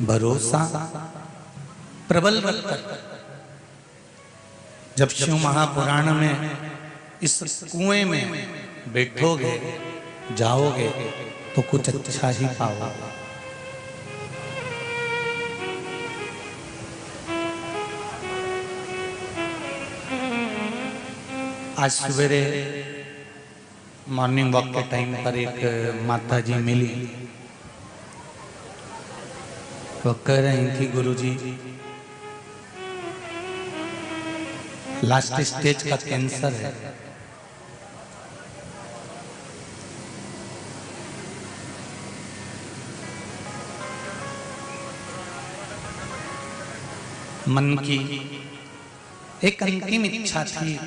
भरोसा प्रबल रखकर जब शिव महापुराण में इस कुएं में बैठोगे जाओगे तो कुछ अच्छा ही पाओगे। आज सवेरे मॉर्निंग वॉक के टाइम पर एक माता जी मिली। वो कह रही थी गुरुजी लास्ट स्टेज का कैंसर है, मन की एक अंतिम इच्छा थी।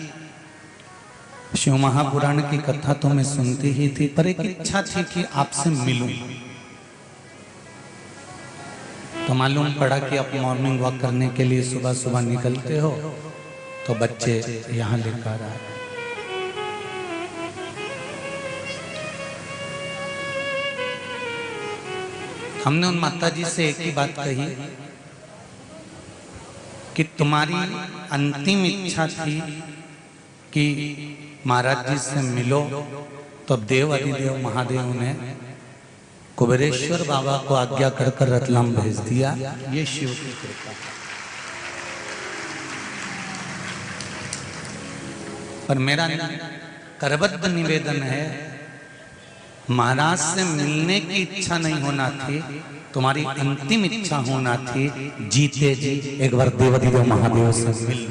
शिव महापुराण की कथा तो मैं सुनती ही थी, पर एक इच्छा थी कि आपसे मिलूं। तो मालूम पड़ा कि आप मॉर्निंग वॉक करने के लिए सुबह सुबह निकलते हो, तो बच्चे यहाँ लेकर आए। हमने उन माता जी से एक ही बात कही कि तुम्हारी अंतिम इच्छा थी कि महाराज जी से मिलो, तो देव अधिदेव महादेव ने कुबेरेश्वर बाबा को आज्ञा कर रतलाम भेज दिया। ये शिव की कृपा। पर मेरा करबद्ध निवेदन है, महाराज से मिलने की इच्छा नहीं होना थी, तुम्हारी अंतिम इच्छा होना थी जीते जी एक बार देवाधिदेव महादेव से मिल।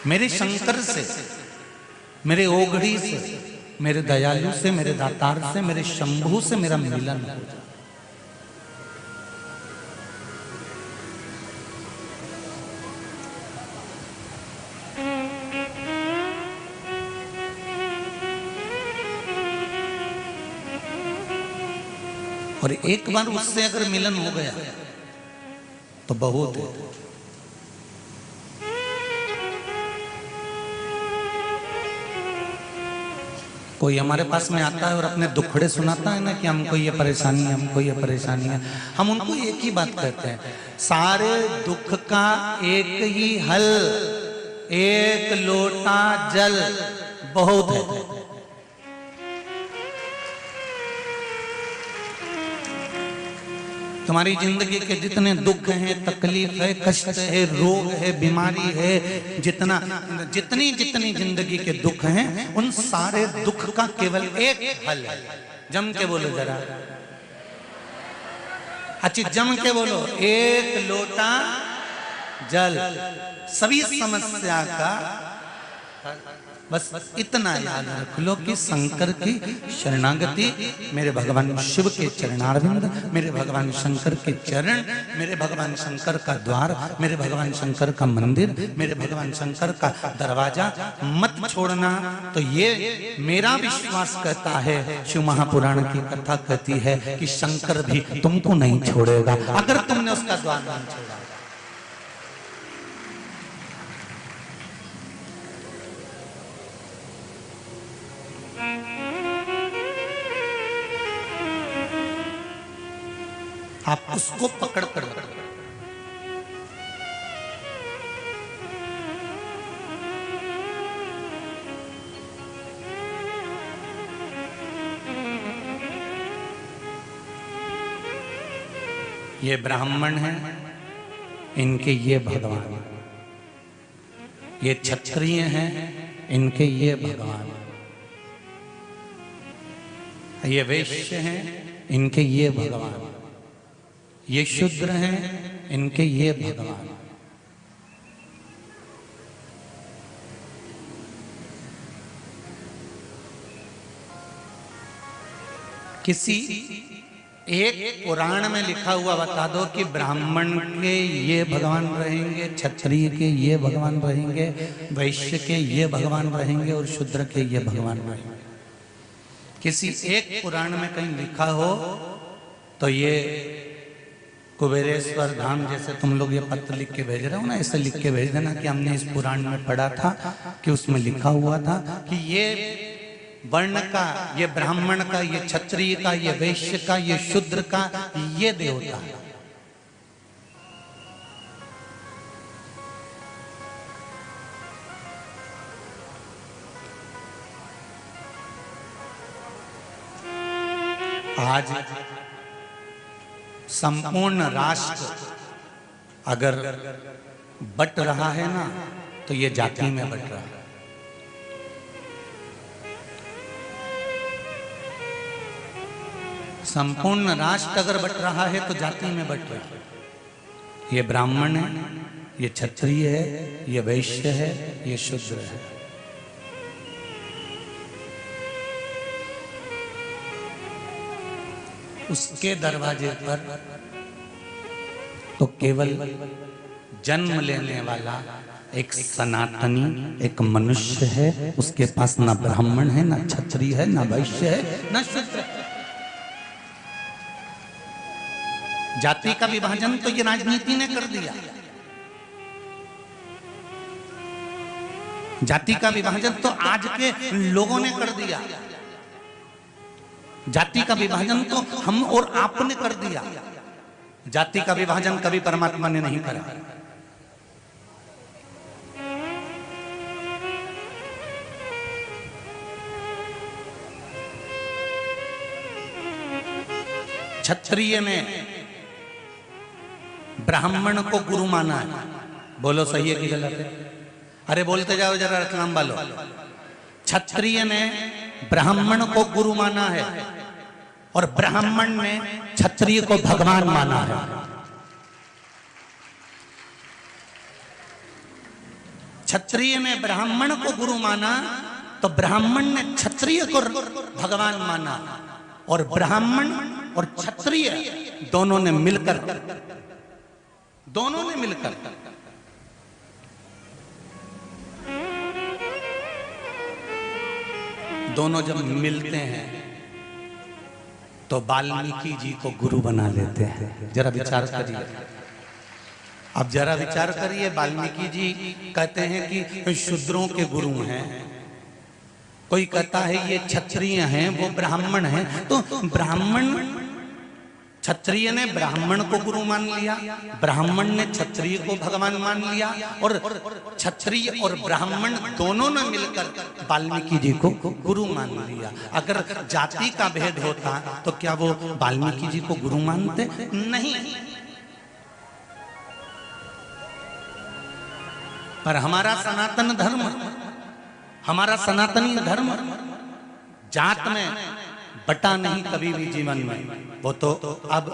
मेरे शंकर से, मेरे ओघड़ी से, मेरे दयालु से, मेरे दातार से, मेरे शंभू से मेरा मिलन हो जाए। और एक बार उससे अगर मिलन हो गया तो बहुत है। कोई हमारे पास में आता है और अपने दुखड़े सुनाता है ना कि हमको ये परेशानी है, हमको ये परेशानी है। हम उनको एक ही बात कहते हैं, सारे दुख का एक ही हल, एक लोटा जल बहुत है। तुम्हारी जिंदगी के जितने दुख हैं, तकलीफ है, कष्ट है, रोग है, बीमारी है, जितनी जिंदगी के दुख हैं, उन सारे दुख का केवल एक हल है। जम के बोलो जरा, अच्छी जम के बोलो, एक लोटा जल सभी समस्या का। बस इतना याद रख लो कि शंकर की शरणागति, मेरे भगवान शिव के चरणारविंद, मेरे भगवान शंकर के चरण, मेरे भगवान शंकर का द्वार, मेरे भगवान शंकर का मंदिर, मेरे भगवान शंकर का दरवाजा मत छोड़ना। तो ये मेरा विश्वास कहता है, शिव महापुराण की कथा कहती है कि शंकर भी तुमको नहीं छोड़ेगा अगर तुमने उसका द्वार नहीं छोड़ा। आप उसको पकड़ कर ये ब्राह्मण हैं, इनके ये भगवान, ये क्षत्रिय हैं, इनके ये भगवान, ये वैश्य हैं, इनके ये भगवान, ये शूद्र हैं, इनके ये भगवान। किसी एक पुराण में लिखा हुआ बता दो कि ब्राह्मण के ये भगवान रहेंगे, क्षत्रिय के ये भगवान रहेंगे, वैश्य के ये भगवान रहेंगे और शूद्र के ये भगवान रहेंगे। किसी एक पुराण में कहीं लिखा हो तो ये कुबेरेश्वर धाम, जैसे तुम लोग ये पत्र लिख के भेज रहे हो ना, ऐसे लिख के भेज देना कि हमने इस पुराण में पढ़ा था कि उसमें लिखा हुआ था कि ये वर्ण का, ये ब्राह्मण का, ये क्षत्रिय का, ये वैश्य का, ये शूद्र का, ये देवता है। आज संपूर्ण राष्ट्र अगर बट रहा है ना, तो ये जाति में बट रहा है। संपूर्ण राष्ट्र अगर बट रहा है तो जाति में बट रहा है। ये ब्राह्मण है, ये क्षत्रिय है, ये वैश्य है, ये शूद्र है। उसके दरवाजे पर तो केवल जन्म लेने वाला एक सनातनी, एक मनुष्य है। उसके पास ना ब्राह्मण है, ना क्षत्रिय है, ना वैश्य है, ना शूद्र है। जाति का विभाजन तो ये राजनीति ने कर दिया। जाति का विभाजन तो आज के लोगों ने कर दिया। जाति का विभाजन तो हम और आपने कर दिया। जाति का विभाजन कभी परमात्मा ने नहीं करा। क्षत्रिय ने ब्राह्मण को गुरु माना है। बोलो सही है कि गलत है? अरे बोलते जाओ जरा रतलाम वालों। क्षत्रिय ने ब्राह्मण को गुरु माना है और ब्राह्मण ने क्षत्रिय को भगवान माना है। क्षत्रिय ने ब्राह्मण को गुरु माना तो ब्राह्मण ने क्षत्रिय को भगवान माना, और ब्राह्मण और क्षत्रिय दोनों ने मिलकर दोनों जब मिलते हैं तो वाल्मीकि जी को गुरु बना लेते हैं। जरा विचार करिए। अब जरा विचार करिए, वाल्मीकि जी कहते हैं कि शूद्रों के गुरु हैं, कोई कहता है ये क्षत्रिय हैं, वो ब्राह्मण हैं। तो ब्राह्मण, क्षत्रिय ने ब्राह्मण को गुरु मान लिया, ब्राह्मण ने क्षत्रिय को भगवान मान लिया, और क्षत्रिय और ब्राह्मण दोनों ने मिलकर वाल्मीकि जी को गुरु मान लिया। अगर जाति का भेद होता तो क्या वो वाल्मीकि जी को गुरु मानते? नहीं। पर हमारा सनातन धर्म, हमारा सनातनी धर्म जात में बटा नहीं कभी भी जीवन में। वो तो अब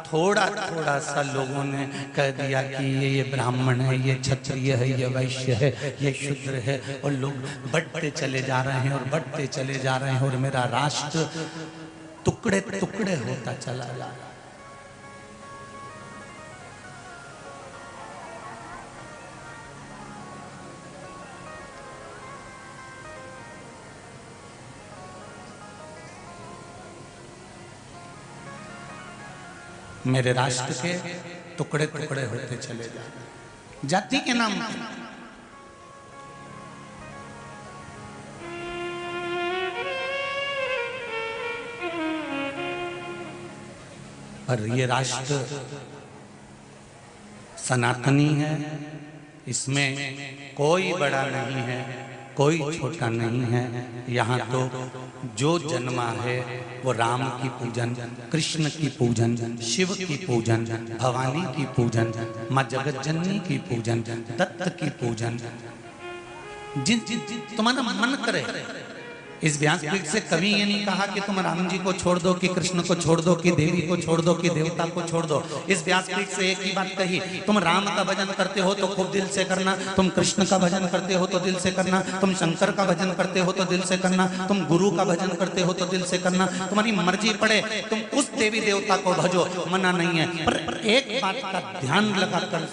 थोड़ा थोड़ा सा लोगों ने कह दिया कि ये ब्राह्मण है, ये क्षत्रिय है, ये वैश्य है, ये शूद्र है, और लोग बढ़ते चले जा रहे हैं और बढ़ते चले जा रहे हैं, और मेरा राष्ट्र टुकड़े टुकड़े होता चला जा रहा है। मेरे राष्ट्र के टुकड़े टुकड़े होते चले जाए जाति के नाम पे। पर ये राष्ट्र सनातनी है, इसमें कोई बड़ा नहीं है, कोई छोटा नहीं है। यहाँ तो जो जन्मा है वो राम की पूजन, कृष्ण की पूजन, शिव की पूजन, भवानी की पूजन, माँ जगत जननी की पूजन, दत्त की पूजन, जिन तुम्हारा मन करे। इस व्यासपीठ से कभी ये नहीं कहा कि तुम राम जी को छोड़ दो, कि कृष्ण को छोड़ दो, कि देवी को छोड़ दो, कि देवता को छोड़ दो। इस व्यासपीठ से एक ही बात कही, तुम राम का भजन करते हो तो खूब दिल से करना, तुम कृष्ण का भजन करते हो तो दिल से करना, तुम शंकर का भजन करते हो तो दिल से करना, तुम गुरु का भजन करते हो तो दिल से करना। तुम्हारी मर्जी पड़े तुम उस देवी देवता को भजो, मना नहीं है। पर एक बात का ध्यान लगाकर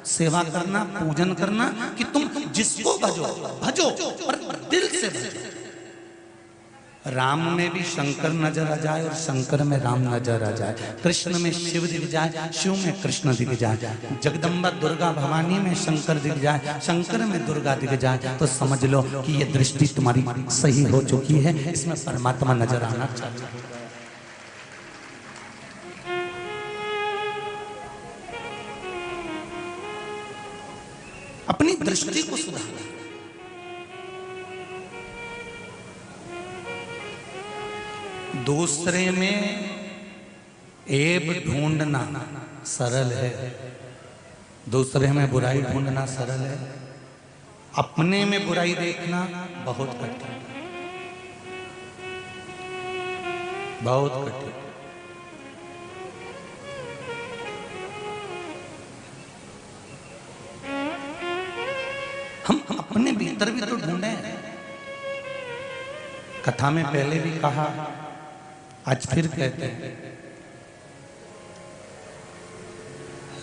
सेवा करना, पूजन करना कि तुम जिसको भजो भजो, पर दिल से भजो। राम में भी शंकर नजर आ जाए और शंकर में राम नजर आ जाए, कृष्ण में शिव दिख जाए, शिव में कृष्ण दिख जाए, जगदम्बा दुर्गा भवानी में शंकर दिख जाए, शंकर में दुर्गा दिख जाए, तो समझ लो कि ये दृष्टि तुम्हारी सही हो चुकी है, इसमें परमात्मा नजर आना चाहिए। अपनी दृष्टि को सुधारना। दूसरे में ऐब ढूंढना सरल है, दूसरे में बुराई ढूंढना सरल है, अपने में बुराई देखना बहुत कठिन, बहुत कठिन। हम अपने भीतर भी तो ढूंढे। कथा में पहले भी कहा, आज फिर कहते हैं,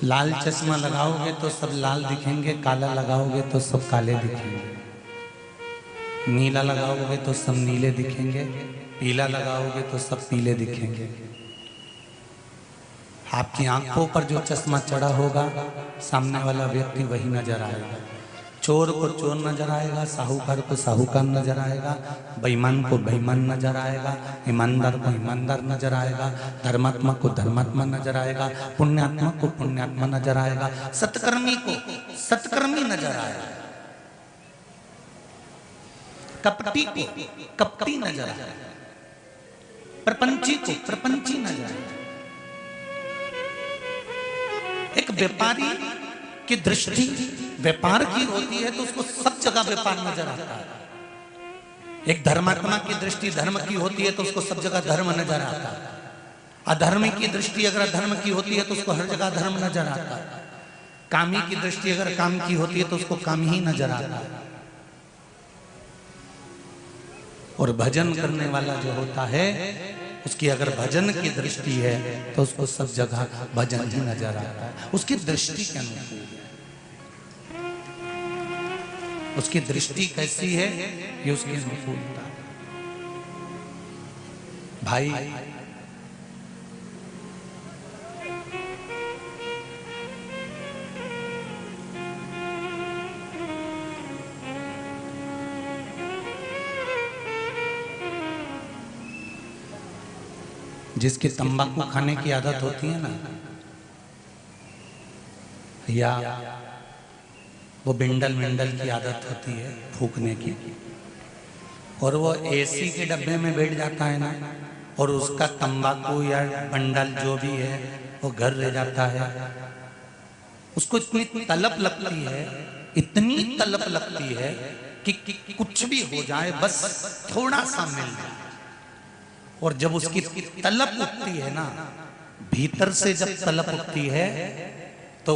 लाल चश्मा लगाओगे तो सब लाल दिखेंगे, काला लगाओगे तो सब काले दिखेंगे, नीला लगाओगे तो सब नीले दिखेंगे, पीला लगाओगे तो सब पीले दिखेंगे। आपकी आंखों पर जो चश्मा चढ़ा होगा, सामने वाला व्यक्ति वही नजर आएगा। चोर को चोर नजर आएगा, साहूकार को साहूकार नजर आएगा, बेईमान को बेईमान नजर आएगा, ईमानदार को ईमानदार नजर आएगा, धर्मात्मा को धर्मात्मा नजर आएगा, पुण्यात्मा को पुण्यात्मा नजर आएगा, सत्कर्मी को सत्कर्मी नजर आएगा, कपटी को कपटी नजर आएगा, प्रपंची को प्रपंची नजर आएगा। एक व्यापारी की दृष्टि व्यापार की होती है तो उसको सब जगह व्यापार नजर आता है। एक धर्मात्मा की दृष्टि धर्म की होती है तो उसको सब जगह धर्म नजर आता है। अधर्मी की दृष्टि अगर अधर्म की होती है तो उसको हर जगह धर्म नजर आता है। कामी की दृष्टि अगर काम की होती है तो उसको काम ही नजर आता है। और भजन करने वाला जो होता है, उसकी अगर भजन की दृष्टि है तो उसको सब जगह भजन ही नजर आता है। उसकी दृष्टि के अनुकूल, उसकी दृष्टि कैसी है ये उसकी अनुकूलता। भाई जिसकी तंबाकू खाने की आदत होती है ना, या वो बिंडल मिंडल की आदत होती है फूकने की, और वो एसी के डब्बे में बैठ जाता है ना, और उसका तंबाकू या बंडल जो भी है वो घर ले जाता है, उसको इतनी तलब लगती है, इतनी तलब लगती है कि कुछ भी हो जाए बस थोड़ा सा मिल जाए। और जब उसकी तलब उठती है ना, भीतर से जब तलब उठती है तो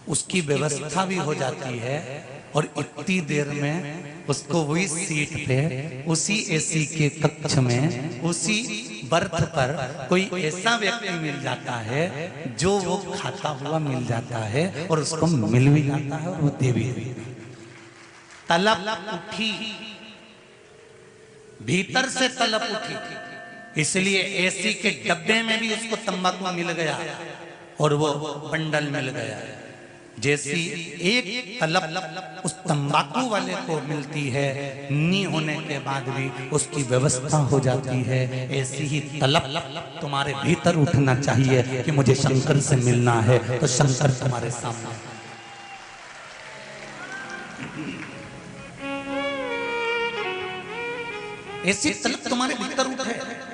उसकी व्यवस्था भी हो जाती है, और इतनी देर में उसको वही सीट पे, उसी एसी के कक्ष में, उसी बर्थ पर कोई ऐसा व्यक्ति मिल जाता है जो वो खाता हुआ मिल जाता है, और उसको मिल भी जाता है और वो दे भी। तलब उठी, भीतर से तलब उठी, इसलिए एसी के डब्बे में भी उसको तंबाकू मिल गया और वो बंडल मिल गया। जैसी एक तलब उस तंबाकू वाले को मिलती है, नी होने के बाद भी उसकी व्यवस्था हो जाती है, ऐसी ही तलब तुम्हारे भीतर उठना चाहिए कि मुझे शंकर से मिलना है, तो शंकर तुम्हारे सामने। ऐसी तलब तुम्हारे भीतर उठे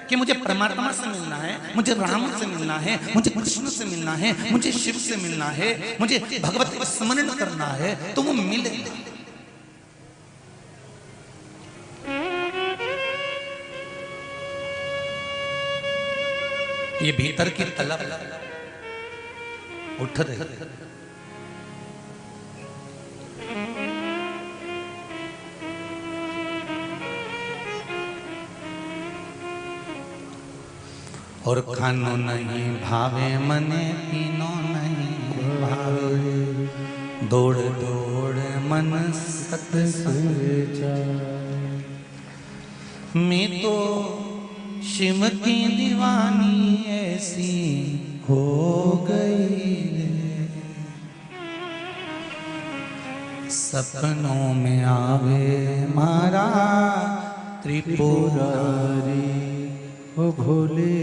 कि मुझे परमात्मा से मिलना है, मुझे राम से मिलना है, मुझे कृष्ण से मिलना है, मुझे शिव से मिलना है, मुझे भगवत का स्मरण करना है, तो वो मिले। ये भीतर की तलब उठ रही। और खानो नहीं भावे मने, पीनो नहीं भावे, दौड़ दौड़ मन सत्संग जाए। मैं तो शिव की दीवानी ऐसी हो गई, सपनों में आवे मारा त्रिपुरारी, ओ भोले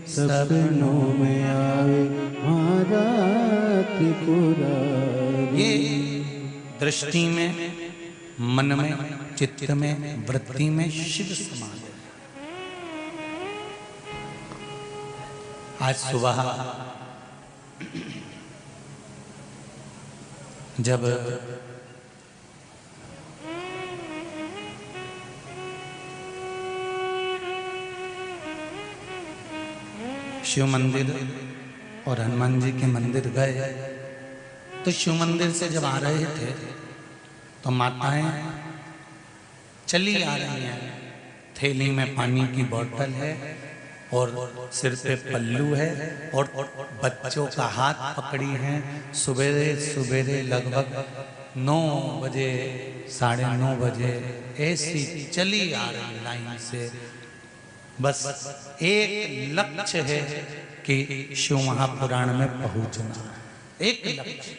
सपनों में आवे मारा त्रिपुरारी। ये दृष्टि में, मन में, चित्त में, वृत्ति में शिव समान है। आज सुबह जब शिव मंदिर और हनुमान जी के मंदिर गए तो शिव मंदिर से जब आ रहे थे तो माताएं चली आ रही हैं, थैली में पानी की बोतल है और सिर पे पल्लू है और बच्चों का हाथ पकड़ी हैं। सवेरे सवेरे लगभग 9 बजे 9:30 बजे ऐसी चली आ रही लाइन से। बस एक लक्ष्य है कि शिव महापुराण में पहुंचना, एक लक्ष्य।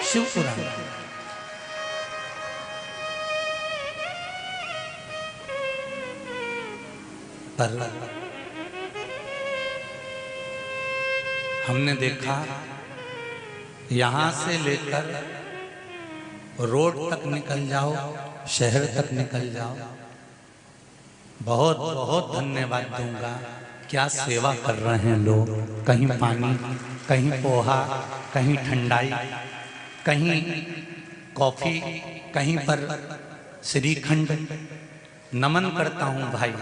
शिव पुराण पर हमने देखा यहां से लेकर रोड तक निकल जाओ, शहर तक निकल जाओ, बहुत बहुत धन्यवाद दूंगा। क्या सेवा कर रहे हैं लोग, कहीं पानी, कहीं पोहा, कहीं ठंडाई, कहीं कॉफी, कहीं पर श्रीखंड। नमन करता हूं भाई,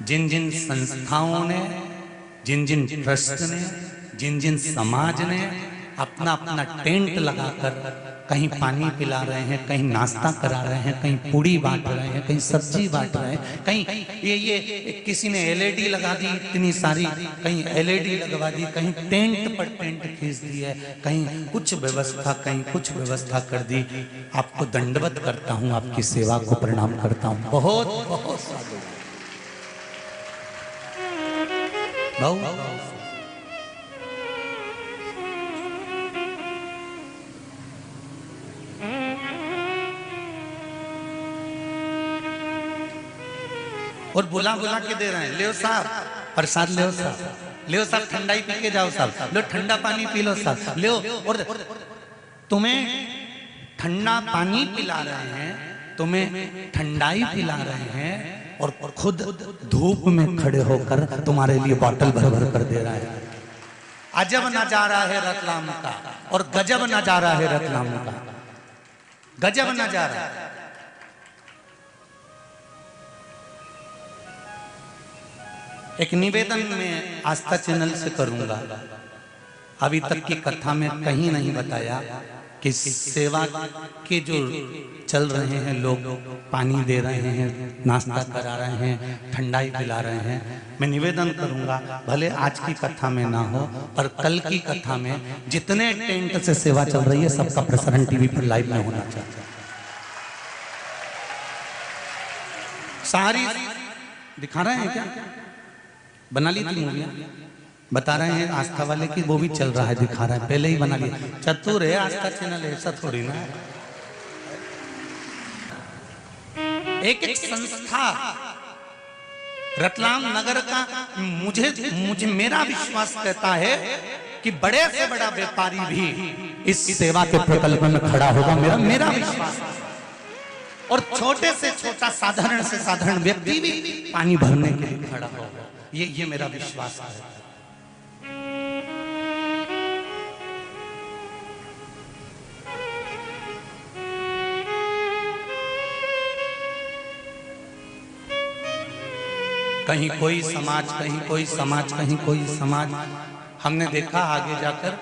जिन जिन संस्थाओं ने, जिन जिन ट्रस्ट ने, जिन जिन समाज ने अपना अपना टेंट लगाकर कहीं पानी पिला रहे हैं, कहीं नाश्ता करा रहे हैं, कहीं पूड़ी बांट रहे हैं, कहीं सब्जी बांट रहे हैं, कहीं ये किसी ने एलईडी लगा दी इतनी सारी, कहीं एलईडी लगवा दी, कहीं टेंट पर टेंट खींच दी है, कहीं कुछ व्यवस्था, कहीं कुछ व्यवस्था कर दी। आपको दंडवत करता हूँ, आपकी सेवा को प्रणाम करता हूँ। बहुत बहुत साधु भाऊ। और बुला बुला के दे रहे हैं, ले साहब प्रसाद, ले साहब, ले साहब ठंडाई पी के जाओ साहब, लो ठंडा पानी पी लो साहब, ले। और तुम्हें ठंडा पानी पिला रहे हैं, तुम्हें ठंडाई पिला रहे हैं और खुद धूप में खड़े होकर तुम्हारे लिए बोतल भर भर कर दे रहा है। अजब नजारा है रतलाम का, और गजब नजारा है रतलाम का, गजब नजारा। एक निवेदन में आस्था चैनल से करूंगा, अभी तक की कथा में कहीं नहीं बताया कि सेवा के जो चल रहे हैं लोग, पानी दे रहे हैं, नाश्ता करा रहे हैं, ठंडाई पिला रहे हैं। मैं निवेदन करूंगा, भले आज की कथा में ना हो पर कल की कथा में जितने टेंट से सेवा चल रही है सबका प्रसारण टीवी पर लाइव में होना चाहिए। सारी दिखा रहे हैं क्या? बना ली थी मूवियां, बता रहे हैं आस्था वाले की वो भी चल रहा है, दिखा रहा है, पहले ही बना लिया। चतुर है आस्था चैनल, ऐसा थोड़ी ना। एक एक संस्था रतलाम नगर का, मुझे मेरा विश्वास कहता है कि बड़े से बड़ा व्यापारी भी इस सेवा के प्रकल्प में खड़ा होगा, मेरा विश्वास। और छोटे से छोटा, साधारण से साधारण व्यक्ति भी पानी भरने के लिए खड़ा होगा, ये मेरा विश्वास है। कहीं कोई समाज, कहीं कोई समाज, कहीं कोई समाज। हमने देखा आगे जाकर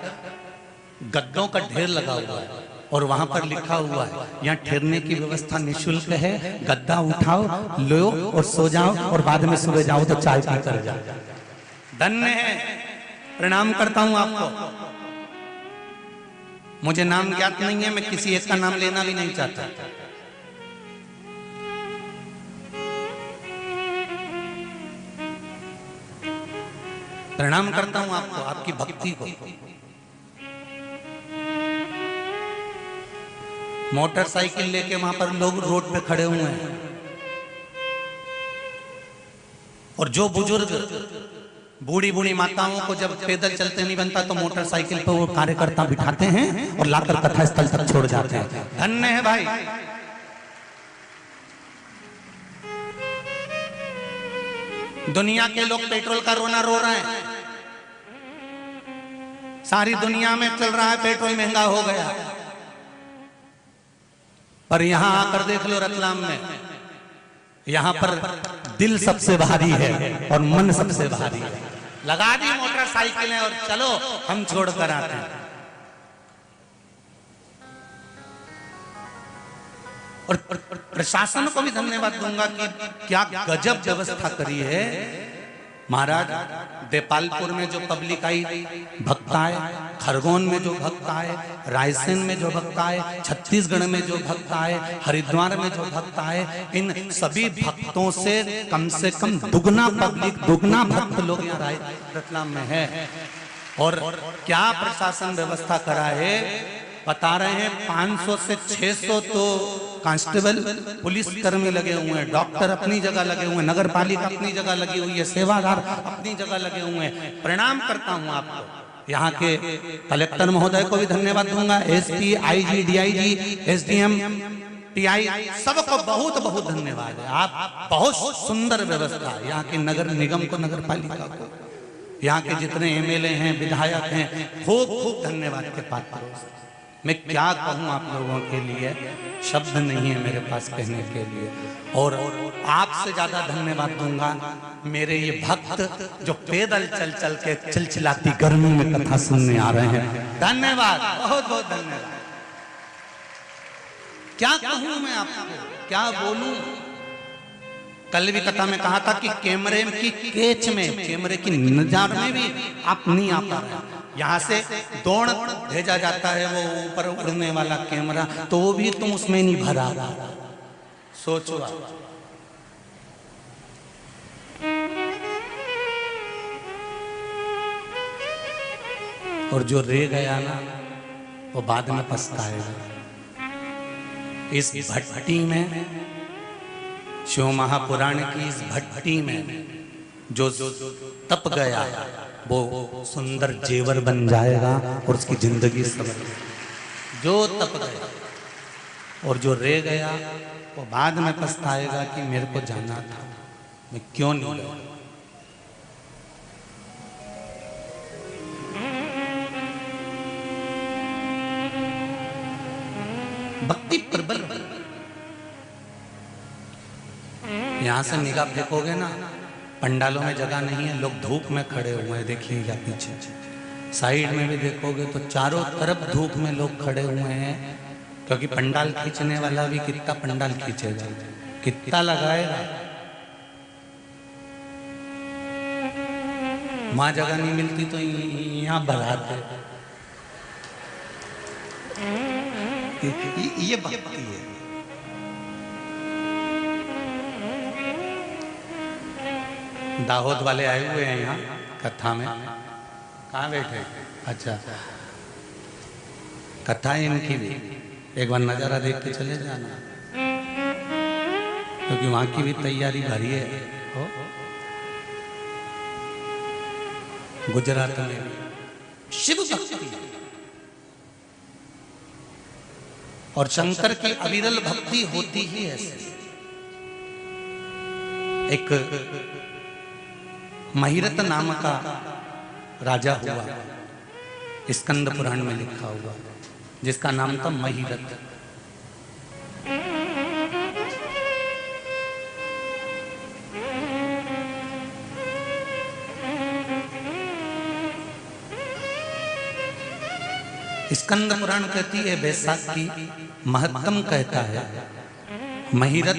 गद्दों का ढेर लगा हुआ है और वहां पर लिखा हुआ है यहाँ ठहरने की व्यवस्था निःशुल्क है, गद्दा उठाओ, लो और सो जाओ और बाद में सुबह जाओ तो चाय पी कर जाओ। धन्य है, प्रणाम करता हूं आपको। मुझे नाम ज्ञात नहीं है, मैं किसी एक का नाम लेना भी नहीं चाहता। प्रणाम करता हूं आपको, आपकी भक्ति को। मोटरसाइकिल लेके वहां पर लोग रोड पे खड़े हुए हैं और जो बुजुर्ग बूढ़ी बूढ़ी माताओं को जब पैदल चलते नहीं बनता तो मोटरसाइकिल पर वो कार्यकर्ता बिठाते हैं और लाकर कथा स्थल तक छोड़ जाते हैं। धन्य है भाई। दुनिया के लोग पेट्रोल का रोना रो रहे हैं, सारी दुनिया में चल रहा है पेट्रोल महंगा हो गया, पर यहां आकर देख लो रतलाम में, यहां पर दिल सबसे भारी है और मन सबसे भारी है। लगा दी मोटरसाइकिलें और चलो हम छोड़ कर आते हैं। और प्रशासन को भी धन्यवाद दूंगा कि क्या गजब व्यवस्था करी है महाराज। देपालपुर में जो पब्लिक आई भक्त आए, खरगोन में जो भक्त आए, रायसेन में जो भक्त आए, छत्तीसगढ़ में जो भक्त आए, हरिद्वार में जो भक्त आए, इन सभी भक्तों से कम दुगना पब्लिक, दुगना भक्त लोग यहाँ राय रतलाम में है। और क्या प्रशासन व्यवस्था करा है बता रहे हैं। 500 से 600 तो कांस्टेबल पुलिस कर्मी लगे हुए हैं, डॉक्टर अपनी जगह लगे हुए हैं, नगर पालिका अपनी जगह लगी हुई है, सेवादार अपनी जगह लगे हुए हैं। प्रणाम करता हूं आपको। यहाँ के कलेक्टर महोदय को भी धन्यवाद दूंगा, SP, IG, DIG, SDM, TI, सबको बहुत बहुत धन्यवाद है। आप बहुत सुंदर व्यवस्था यहाँ के नगर निगम को, नगर पालिका को, यहाँ के जितने एमएलए हैं, विधायक हैं, खूब खूब धन्यवाद के पात्र। मैं क्या कहूँ आप लोगों के लिए, शब्द नहीं है मेरे पास कहने के लिए। और आपसे ज्यादा धन्यवाद दूंगा मेरे ये भक्त जो पैदल चल चल के चिलचिलाती गर्मी में कथा सुनने आ रहे हैं। धन्यवाद, बहुत बहुत धन्यवाद। क्या कहूँ मैं आपको, क्या बोलूं। कल भी कथा में कहा था कि कैमरे की केच में, कैमरे की नजर में भी आप नहीं आ पा रहे। यहाँ से दौड़ भेजा जाता है वो ऊपर उड़ने वाला कैमरा, तो वो भी तुम उसमें नहीं भरा। सोचो और जो रह गया ना वो बाद में पछताएगा। इस भट्टी में, शिव महापुराण की इस भट्टी में जो तप गया वो सुंदर जेवर बन जाएगा और उसकी जिंदगी सवर। जो तप गया और जो रह गया वो बाद में पछताएगा कि मेरे को जाना था, मैं क्यों नहीं गया। भक्ति प्रबल। यहां से निगाह फेंकोगे ना, पंडालों में जगह नहीं है, लोग धूप में खड़े हुए हैं, देखिएगा पीछे साइड में भी देखोगे तो चारों तरफ धूप में लोग खड़े हुए हैं। क्योंकि पंडाल खींचने वाला भी कितना पंडाल खींचेगा, कितना लगाएगा। वहां जगह नहीं मिलती तो यहाँ बढ़ाते। ये भक्ति है। दाहोद वाले आए हुए हैं यहाँ कथा में। कहाँ बैठे? अच्छा, कथा है इनकी भी, एक बार नजारा देख के चले जाना, क्योंकि वहां की भी तैयारी भरी है। गुजरात में शिव भक्ति और शंकर की अविरल भक्ति होती ही ऐसे। एक महिरत नाम का राजा हुआ, स्कंद पुराण में लिखा हुआ, जिसका नाम था महिरत। स्कंद पुराण कहती है, बैसाख की महत्तम कहता है, महिरत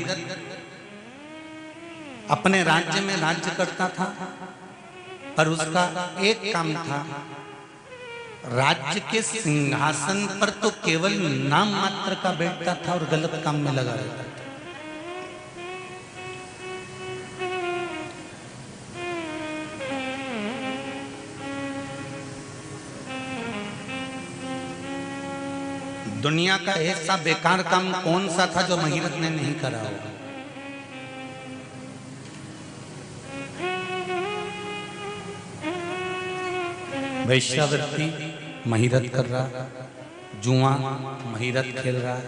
अपने राज्य में राज्य करता था, पर उसका एक काम था, राज्य के सिंहासन पर तो केवल नाम मात्र का बैठता था और गलत काम में लगा रहता था। दुनिया का ऐसा बेकार काम कौन सा था जो महिरत ने नहीं करा होगा? वैश्यावृत्ति महिरत कर रहा, जुआ महिरत खेल रहा,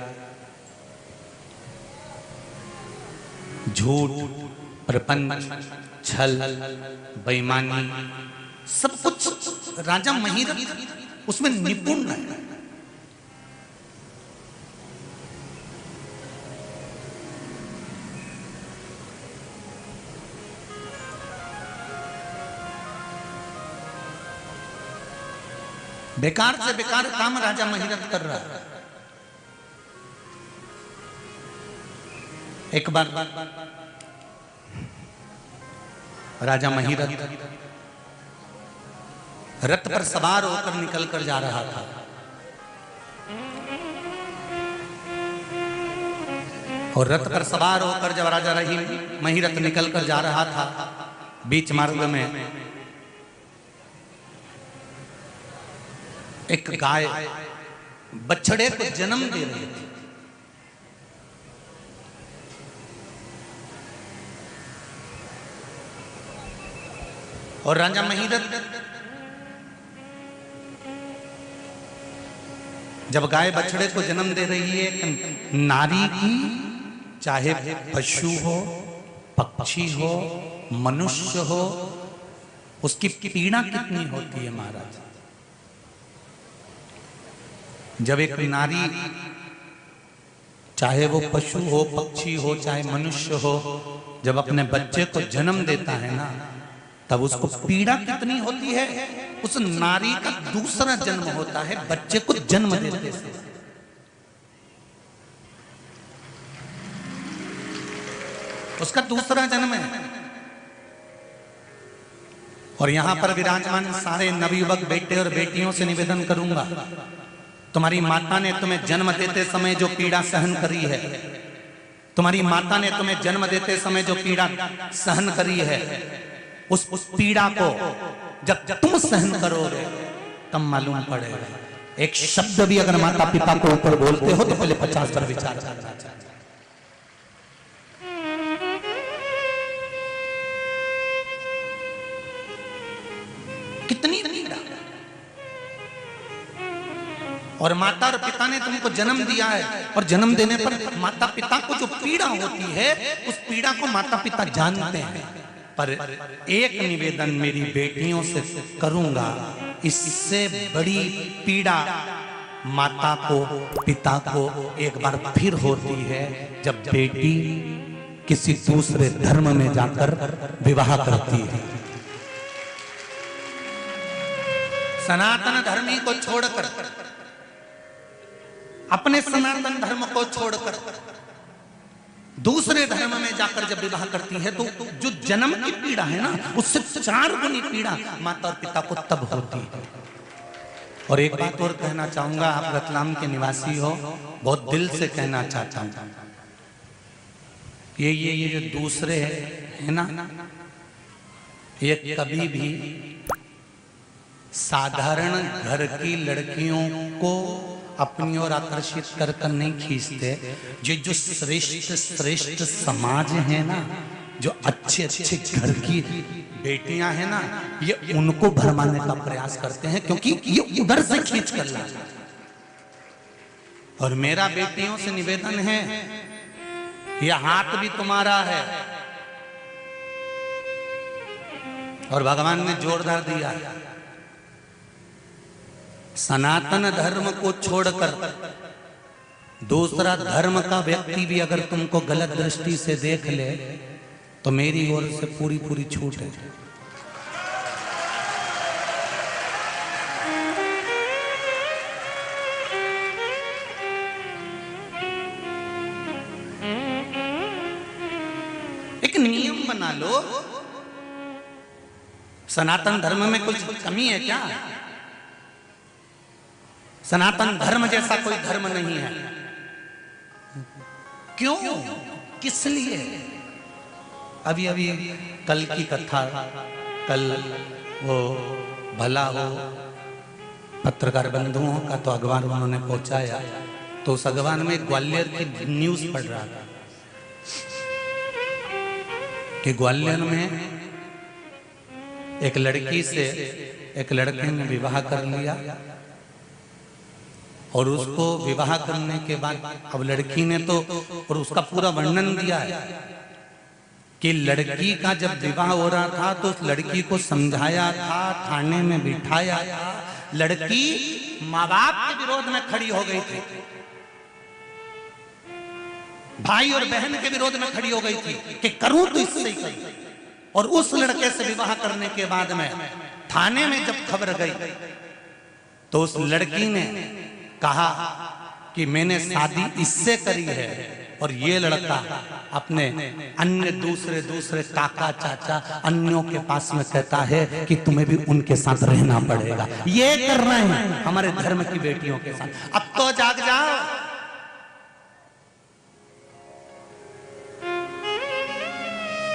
झूठ, प्रपंच, छल, बेईमानी, सब कुछ राजा महिरत उसमें निपुण है। बेकार से बेकार काम राजा महिरत कर रहा है। एक बार राजा महिरत रथ पर सवार होकर निकल कर जा रहा था। और रथ पर सवार होकर जब राजा रहीम महिरत निकल कर जा रहा था, बीच मार्ग में एक गाय बछड़े को जन्म दे रही थी। और राजा महिरत जब गाय बछड़े को जन्म दे रही है, एक नारी की, चाहे पशु हो, पक्षी हो, मनुष्य हो, उसकी पीड़ा कितनी होती है महाराज। जब एक नारी, चाहे वो पशु हो, पक्षी हो, चाहे मनुष्य हो, जब अपने बच्चे को जन्म देता है ना, तब उसको पीड़ा कितनी होती है। उस नारी का दूसरा जन्म होता है बच्चे को जन्म देते से। उसका दूसरा जन्म है। और यहां पर विराजमान सारे नवयुवक बेटे और बेटियों से निवेदन करूंगा, तुम्हारी माता ने तुम्हें जन्म देते समय जो पीड़ा सहन करी है, तुम्हारी माता ने तुम्हें जन्म देते समय जो पीड़ा सहन करी है, उस पीड़ा को जब तुम सहन करोगे तब मालूम पड़ेगा। एक शब्द भी अगर माता पिता को ऊपर बोलते हो तो पहले 50 बार विचार करना चाहिए। कितनी पीड़ा। और माता और पिता ने तुमको जन्म दिया है, और जन्म देने पर माता पिता को जो पीड़ा होती है, उस पीड़ा को माता पिता जानते हैं। पर एक निवेदन मेरी बेटियों से करूंगा, इससे बड़ी पीड़ा माता को, पिता को एक बार फिर होती है जब बेटी किसी दूसरे धर्म में जाकर विवाह करती है। सनातन धर्मी को छोड़कर, अपने सनातन धर्म को छोड़कर दूसरे धर्म में जाकर जब विवाह करती है, तो जो जन्म की पीड़ा है ना, उससे 4 गुनी पीड़ा माता और पिता को तब होती है। और एक बात और कहना चाहूंगा, आप रतलाम के निवासी हो, बहुत दिल से कहना चाहता हूं, ये जो दूसरे है ना, ये कभी भी साधारण घर की लड़कियों को अपनी ओर आकर्षित कर नहीं खींचते। जो श्रेष्ठ समाज है ना, जो अच्छे घर की बेटियां हैं ना, ये उनको भरमाने का प्रयास करते हैं, क्योंकि ये उधर से खींच कर लाते हैं। और मेरा बेटियों से निवेदन है, ये हाथ भी तुम्हारा है, और भगवान ने जोरदार दिया है। सनातन धर्म को छोड़कर दूसरा धर्म का व्यक्ति भी अगर तुमको गलत दृष्टि से देख ले, तो मेरी ओर से पूरी छूट है। एक नियम बना लो। सनातन धर्म में कुछ कमी है क्या? सनातन धर्म जैसा कोई धर्म नहीं है। क्यों? किस लिए? अभी कल की कथा, कल वो भला हो पत्रकार बंधुओं का तो अखबार उन्होंने पहुंचाया, तो उस अखबार में ग्वालियर की न्यूज पढ़ रहा था कि ग्वालियर में एक लड़की से एक लड़के ने विवाह कर लिया और उसको विवाह करने के बाद अब लड़की ने तो और उसका पूरा वर्णन दिया है कि लड़की का जब विवाह हो रहा था तो उस लड़की को समझाया था, थाने में बिठाया था। लड़की माँ बाप के विरोध में खड़ी हो गई थी, भाई और बहन के विरोध में खड़ी हो गई थी कि करूं तो इससे ही करूं। और उस लड़के से विवाह करने के बाद में थाने में जब खबर गई तो उस लड़की ने कहा कि मैंने शादी इससे करी है और ये लड़का अपने अन्य दूसरे काका चाचा अन्यों के पास में कहता है कि तुम्हें भी उनके साथ रहना पड़ेगा। ये कर रहे हैं हमारे धर्म की बेटियों के साथ। अब तो जाग जाओ।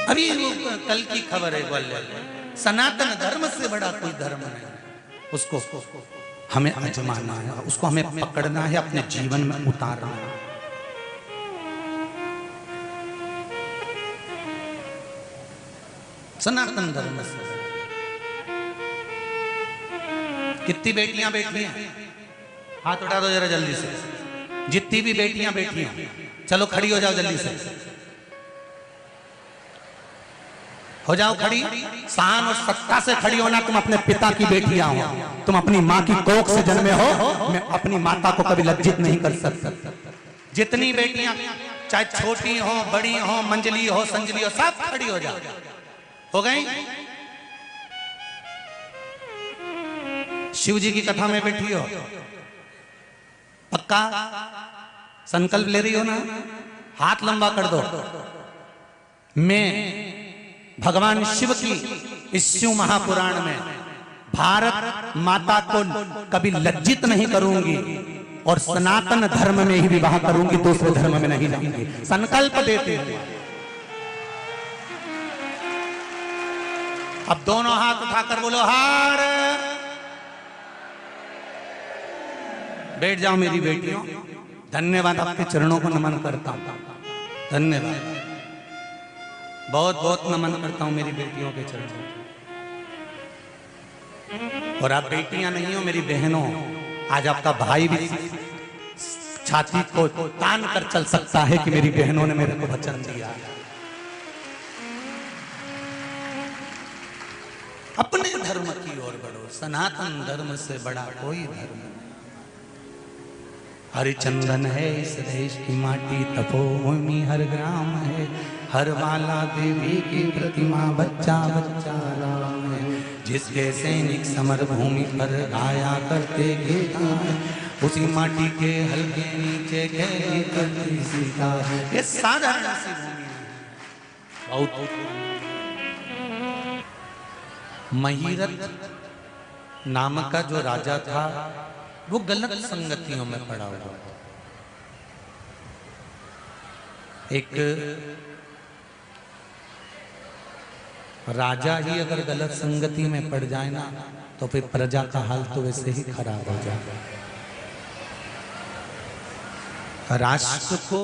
अभी कल की खबर है बोले सनातन धर्म से बड़ा कोई धर्म नहीं। उसको हमें आजमाना है, उसको हमें पकड़ना है, अपने जीवन में उतारना है। सनातन धर्म से कितनी बेटियां बैठी हैं, हाथ उठा दो जरा जल्दी से। जितनी भी बेटियां बैठी हैं चलो खड़ी हो जाओ जल्दी से, हो जाओ खड़ी। शान और सत्ता से खड़ी होना। तुम अपने पिता की बेटियां हो, तुम अपनी माँ की कोख से जन्मे हो। मैं अपनी माता को कभी लज्जित नहीं कर सकता। जितनी बेटियां चाहे छोटी हो बड़ी हो मंजली हो संजली हो सब खड़ी हो जाओ। हो गई? शिव जी की कथा में बैठी हो, पक्का संकल्प ले रही हो ना? हाथ लंबा कर दो। मैं भगवान शिव की इस शिव महापुराण में भारत माता को कभी लज्जित नहीं करूंगी और सनातन धर्म में ही विवाह करूंगी, दूसरे धर्म में नहीं जाऊंगी। संकल्प देते हैं। अब दोनों हाथ उठाकर बोलो हार। बैठ जाओ मेरी बेटियों। धन्यवाद, आपके चरणों को नमन करता हूं। धन्यवाद, बहुत बहुत नमन करता हूं मेरी बेटियों के चरणों। और आप बेटियां नहीं हो, मेरी बहनों। आज आपका भाई भी छाती को तान कर चल सकता है कि मेरी बहनों ने मेरे को वचन दिया। अपने धर्म की ओर बढ़ो। सनातन धर्म से बड़ा कोई धर्म नहीं। हरिचंदन है इस देश की माटी, तपोभूमि हर ग्राम है। हर वाला देवी की प्रतिमा, बच्चा बच्चा राम है। जिसके सैनिक समर भूमि पर गाया करते गीत है, उसी माटी के हल्के नीचे खेली करती सीता है। ये साधारण सी भूमि है। बहुत महीरथ नाम का जो राजा था वो गलत संगतियों में पड़ा हुआ। एक राजा ही अगर गलत संगति में पड़ जाए ना तो फिर प्रजा का हाल तो वैसे ही खराब हो जाएगा। राष्ट्र को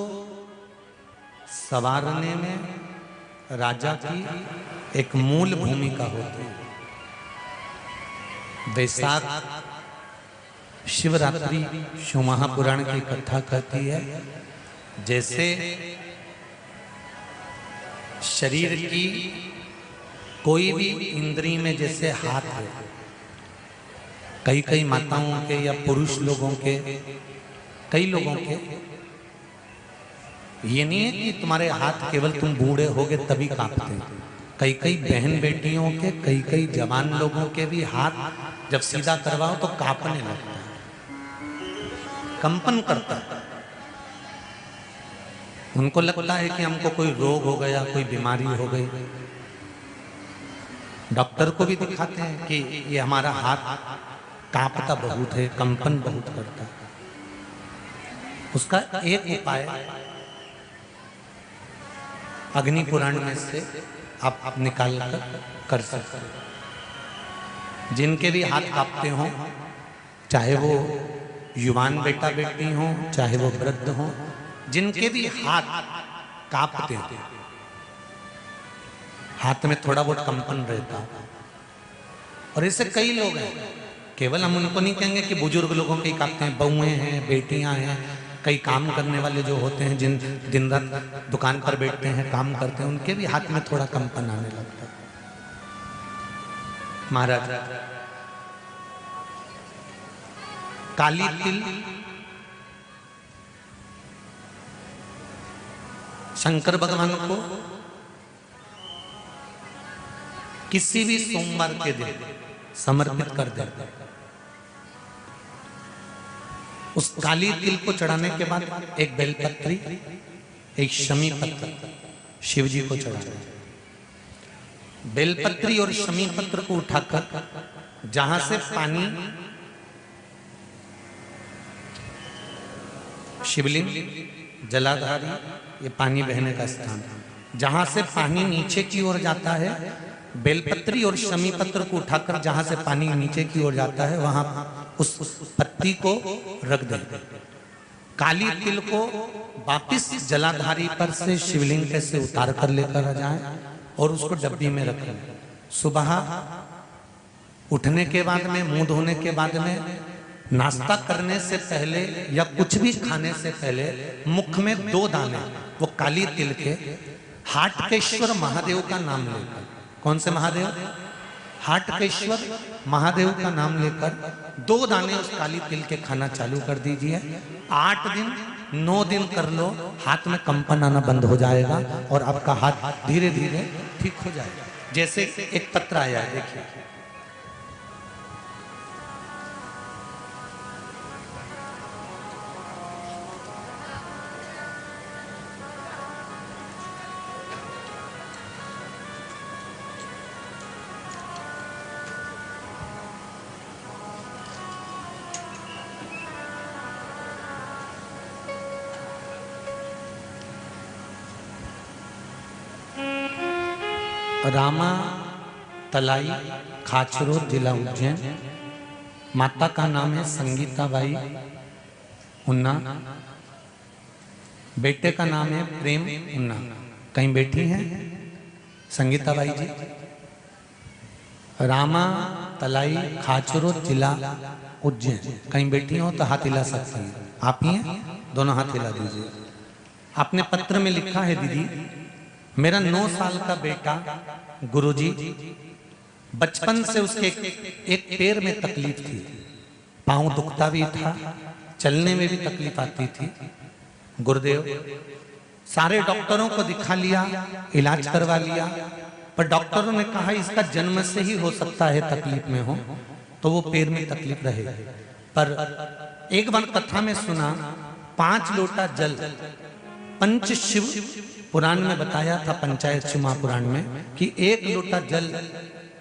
संवारने में राजा की एक मूल भूमिका होती है। वैशाख शिवरात्रि शिव महापुराण की कथा कहती है, जैसे शरीर की कोई भी इंद्री में जैसे हाथ है, कई कई माताओं के या पुरुष लोगों के, कई लोगों के, ये नहीं है कि तुम्हारे हाथ केवल तुम बूढ़े होगे तभी कांपते हैं। कई कई बहन बेटियों के, कई कई जवान लोगों के भी हाथ जब सीधा करवाओ तो कांपने लगता है, कंपन करता है। उनको लगता है कि हमको कोई रोग हो गया, कोई बीमारी हो गई। डॉक्टर को भी दिखाते हैं कि ये हमारा हाथ कांपता बहुत है, कंपन बहुत करता है। उसका एक उपाय अग्नि पुराण में से आप निकाल कर सकते हैं। जिनके भी हाथ कांपते हो, चाहे वो युवान बेटा बेटी हो, चाहे वो वृद्ध हो, जिनके भी हाथ कांपते हैं, हाथ में थोड़ा बहुत कंपन रहता है, और ऐसे कई लोग हैं, केवल हम उनको नहीं कहेंगे कि बुजुर्ग लोगों के काम हैं, बहुएं हैं, बेटियां हैं, कई काम करने वाले जो होते हैं, जिन दिन रात दुकान पर बैठते हैं, काम करते हैं, उनके भी हाथ में थोड़ा कंपन आने लगता है। महाराज काली तिल शंकर भगवान को किसी भी सोमवार के दिन समर्पित कर देते हैं। उस काली तिल को चढ़ाने के बाद एक बेलपत्री, एक शमी पत्र शिव जी को चढ़ाना। बेलपत्री और शमी पत्र को उठाकर जहां से पानी शिवलिंग जलाधारी, ये पानी बहने का स्थान, जहां से पानी नीचे की ओर जाता है, बेलपत्री और शमी पत्र को उठाकर जहां से पानी नीचे की ओर जाता है वहां उस पत्ती को रख दें। काली तिल को वापिस जलाधारी पर से शिवलिंग से उतार कर लेकर आ जाए और उसको डब्बी में रखें। सुबह उठने के बाद में, मुंह धोने के बाद में, नाश्ता करने से पहले या कुछ भी खाने से पहले मुख में 2 दाने वो काली तिल के हाटकेश्वर महादेव का नाम लेकर, कौन से महादेव? हाटकेश्वर महादेव का नाम लेकर 2 दाने उस काली तिल के खाना चालू कर दीजिए। 8 दिन 9 दिन कर लो, हाथ में कंपन आना बंद हो जाएगा और आपका हाथ धीरे धीरे ठीक हो जाएगा। जैसे एक पत्र आया है, देखिए, रामा तलाई, खाचरो, जिला उज्जैन। माता का नाम है संगीताबाई उन्ना, बेटे का नाम है प्रेम उन्ना। कहीं बेटी हैं संगीताबाई जी? रामा तलाई, खाचरो, जिला उज्जैन। कहीं बेटी हो तो हाथ हिला सकती हैं। आप ही हैं? दोनों हाथ हिला दीजिए। आपने पत्र में लिखा है, दीदी मेरा 9 साल का बेटा गुरुजी, बचपन से उसके एक पैर में तकलीफ थी, पांव दुखता भी था, चलने में भी तकलीफ आती थी। गुरुदेव सारे डॉक्टरों को दिखा लिया, इलाज करवा लिया, पर डॉक्टरों ने कहा इसका जन्म से ही हो सकता है तकलीफ में हो, तो वो पैर में तकलीफ रहेगी। पर एक बार कथा में सुना, 5 लोटा जल, पंच शिव पुराण में बताया था, पंचायत शिव महापुराण में, कि 1 लोटा जल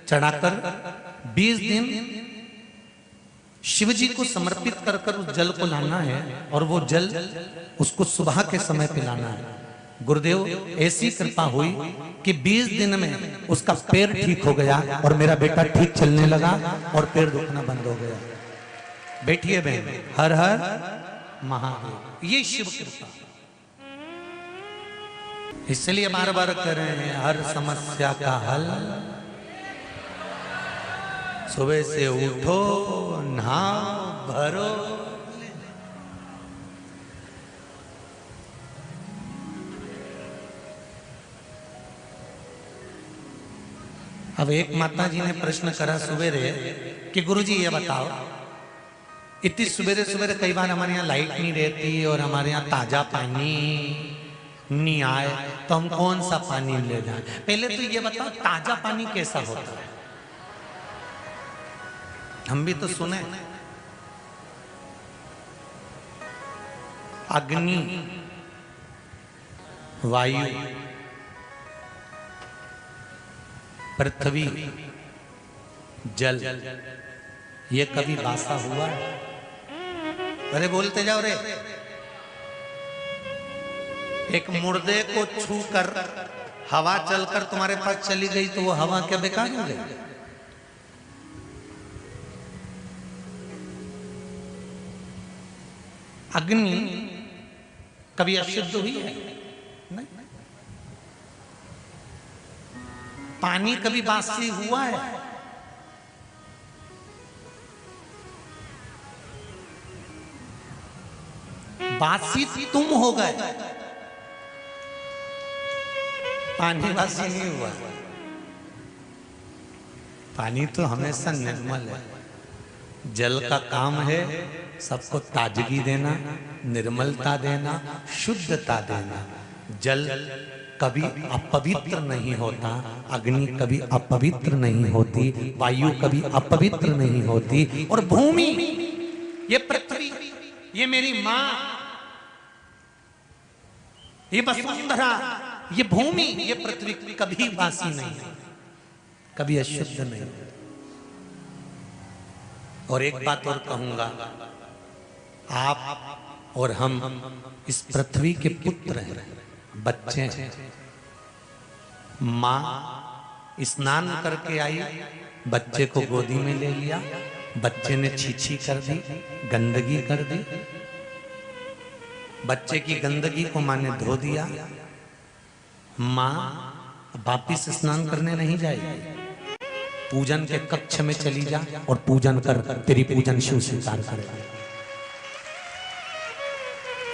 चढ़ाकर 20 दिन शिव जी को समर्पित कर कर उस जल को लाना है और वो जल उसको सुबह के समय पिलाना है। गुरुदेव ऐसी कृपा हुई कि 20 दिन में उसका पैर ठीक हो गया और मेरा बेटा ठीक चलने लगा और पैर दुखना बंद हो गया। बैठिए बहन, हर हर महादेव। ये शिव कृपा, इसलिए बार बार कह रहे हैं हर समस्या का हल सुबह से उठो, नहाओ, भरो। अब एक माता जी ने प्रश्न करा सवेरे कि गुरुजी ये बताओ, इतनी सवेरे सवेरे कई बार हमारे यहाँ लाइट नहीं रहती और हमारे यहाँ ताजा पानी नहीं आए, तो हम कौन सा पानी ले जाए? पहले तो ये बताओ ताजा पानी कैसा होता है? हम भी तो सुने, अग्नि, वायु, पृथ्वी, जल, ये कभी बासा हुआ? अरे बोलते जाओ रे। एक मुर्दे को छू कर हवा चलकर तुम्हारे पास चली गई तो वो हवा क्या बेकार हो गई? अग्नि कभी अशुद्ध हुई है? नहीं। पानी कभी बासी हुआ है? बासी तुम हो गए, पानी बासी नहीं हुआ। पानी तो हमेशा निर्मल है। जल का काम है सबको ताजगी देना, निर्मलता देना, शुद्धता देना। जल कभी अपवित्र नहीं होता, अग्नि कभी अपवित्र नहीं होती, वायु कभी अपवित्र नहीं होती, और भूमि, ये पृथ्वी, ये मेरी माँ, ये वसुंधरा, ये भूमि, ये पृथ्वी कभी बासी नहीं, कभी अशुद्ध नहीं। और एक बात और कहूंगा, आप और हम इस पृथ्वी के पुत्र हैं, बच्चे हैं। माँ स्नान करके आई, बच्चे को गोदी में ले लिया, बच्चे ने छीछी कर दी, गंदगी कर दी, बच्चे की गंदगी को माँ ने धो दिया। माँ वापिस स्नान करने नहीं जाएगी, पूजन के कक्ष में चली जा और पूजन कर, तेरी पूजन शिव स्वीकार करेगा।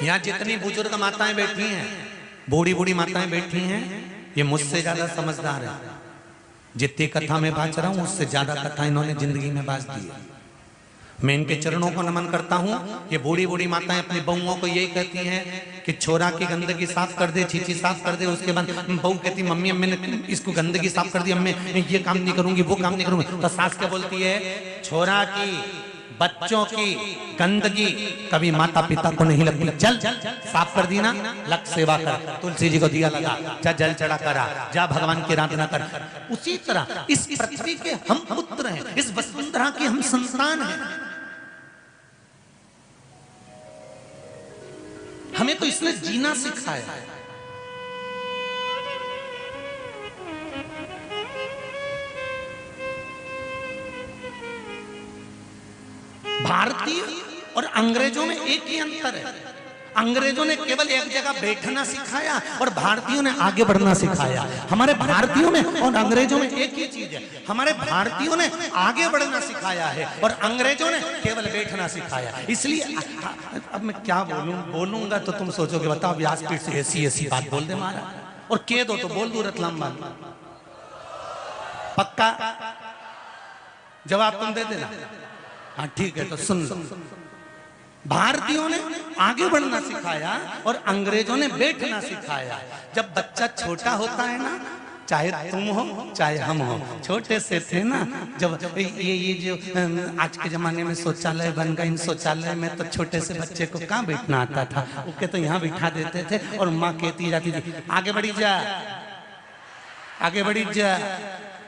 यहाँ जितनी बुजुर्ग माताएं बैठी हैं, बूढ़ी बूढ़ी माताएं बैठी हैं, ये मुझसे ज्यादा समझदार है। जितनी कथा में बाज रहा हूं उससे ज्यादा कथा इन्होंने जिंदगी में बाज दी है। मैं इनके चरणों को नमन करता हूं। ये बूढ़ी बूढ़ी माताएं अपनी बहुओं को यही कहती हैं कि छोरा की गंदगी साफ कर दे, छीछी साफ कर दे। उसके बाद बहू कहती मम्मी अम्मी ने इसको गंदगी साफ कर दी, अम्मी ये काम नहीं करूंगी, वो काम नहीं करूंगी। तो सास क्या बोलती है, छोरा की, बच्चों की गंदगी कभी माता पिता को नहीं लगती, जल साफ कर दी ना, लग सेवा कर, तुलसी जी को दिया लगा, जा जल चढ़ा करा, जा भगवान की आराधना कर। उसी तरह इस पृथ्वी के हम पुत्र हैं, इस वसुंधरा के हम संतान हैं। हमें तो इसने जीना सिखाया है। भारतीय और अंग्रेजों में एक ही अंतर है, अंग्रेजों ने केवल एक जगह बैठना सिखाया और भारतीयों ने आगे बढ़ना सिखाया। हमारे भारतीयों में और अंग्रेजों में एक ही चीज है, हमारे भारतीयों ने आगे बढ़ना सिखाया है और अंग्रेजों ने केवल बैठना सिखाया। इसलिए अब मैं क्या बोलूंगा तो तुम सोचोगे बताओ व्यासपीठ से ऐसी बात बोल दे मारा, और कह दो तो बोल दू रतलाम बात, पक्का जवाब तुम दे देना। हाँ ठीक है, तो सुन लो। भारतीयों ने आगे बढ़ना सिखाया और अंग्रेजों ने बैठना सिखाया। जब बच्चा छोटा होता है ना, चाहे तुम हो चाहे हम हो, छोटे से थे ना, जब ये जो आज के जमाने में शौचालय बन गए, इन शौचालय में तो छोटे से बच्चे को कहाँ बैठना आता था, उसके तो यहाँ बिठा देते थे और माँ कहती जाती थी आगे बढ़ी जा, आगे बढ़ी जा,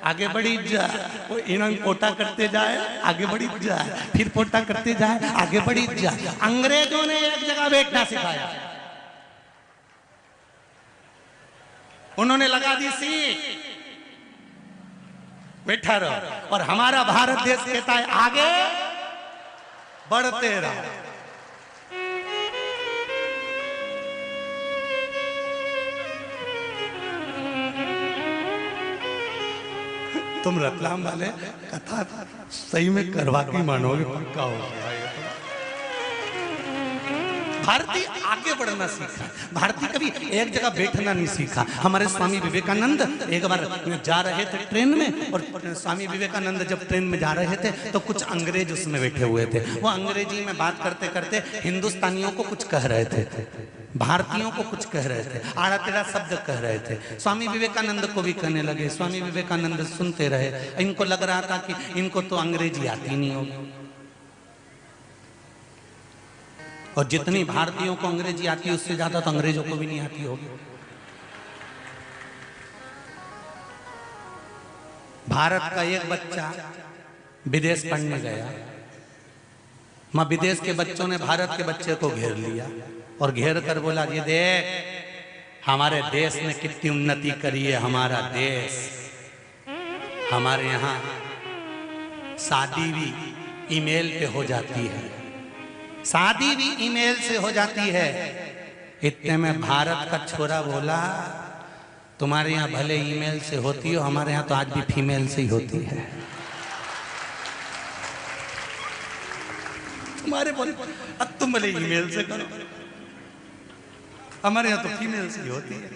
आगे बढ़ी जा। वो इन्होंने पोटा करते जाए, आगे बढ़ी जा, फिर पोटा करते जाए, आगे बढ़ी जा। अंग्रेजों ने एक जगह बैठना सिखाया, उन्होंने लगा दी सीट, बैठा रहो। और हमारा भारत देश कहता है आगे बढ़ते रहो। तुम रतलाम वाले कथा सही में करवा के मानोगे, पक्का हो गया ये तो। भारतीय आगे बढ़ना सीखा, भारतीय कभी एक जगह बैठना नहीं सीखा। हमारे स्वामी विवेकानंद एक बार जा रहे थे ट्रेन में, और स्वामी विवेकानंद जब ट्रेन में जा रहे थे तो कुछ अंग्रेज उसमें बैठे हुए थे। वो अंग्रेजी में बात करते करते हिंदुस्तानियों को कुछ कह रहे थे, भारतीयों को कुछ कह रहे थे, आड़ा टेढ़ा शब्द कह रहे थे। स्वामी विवेकानंद को भी कहने लगे। स्वामी विवेकानंद सुनते रहे, इनको लग रहा था कि इनको तो अंग्रेजी आती नहीं होगी, और जितनी भारतीयों को अंग्रेजी आती है उससे ज्यादा तो अंग्रेजों को भी नहीं आती होगी। भारत का एक बच्चा विदेश पढ़ने गया, मां विदेश के बच्चों ने भारत के बच्चे को घेर लिया और घेर कर बोला ये देख हमारे देश ने कितनी उन्नति करी है, हमारा देश, हमारे यहाँ शादी भी ईमेल पे हो जाती है, शादी भी ईमेल से हो जाती है। इतने में भारत का छोरा बोला तुम्हारे यहाँ भले ईमेल से होती हो, हमारे यहाँ तो आज भी फीमेल से ही होती है। तुम्हारे बोले अब तुम भले ईमेल से करो, हमारे यहाँ तो फीमेल्स की होती है।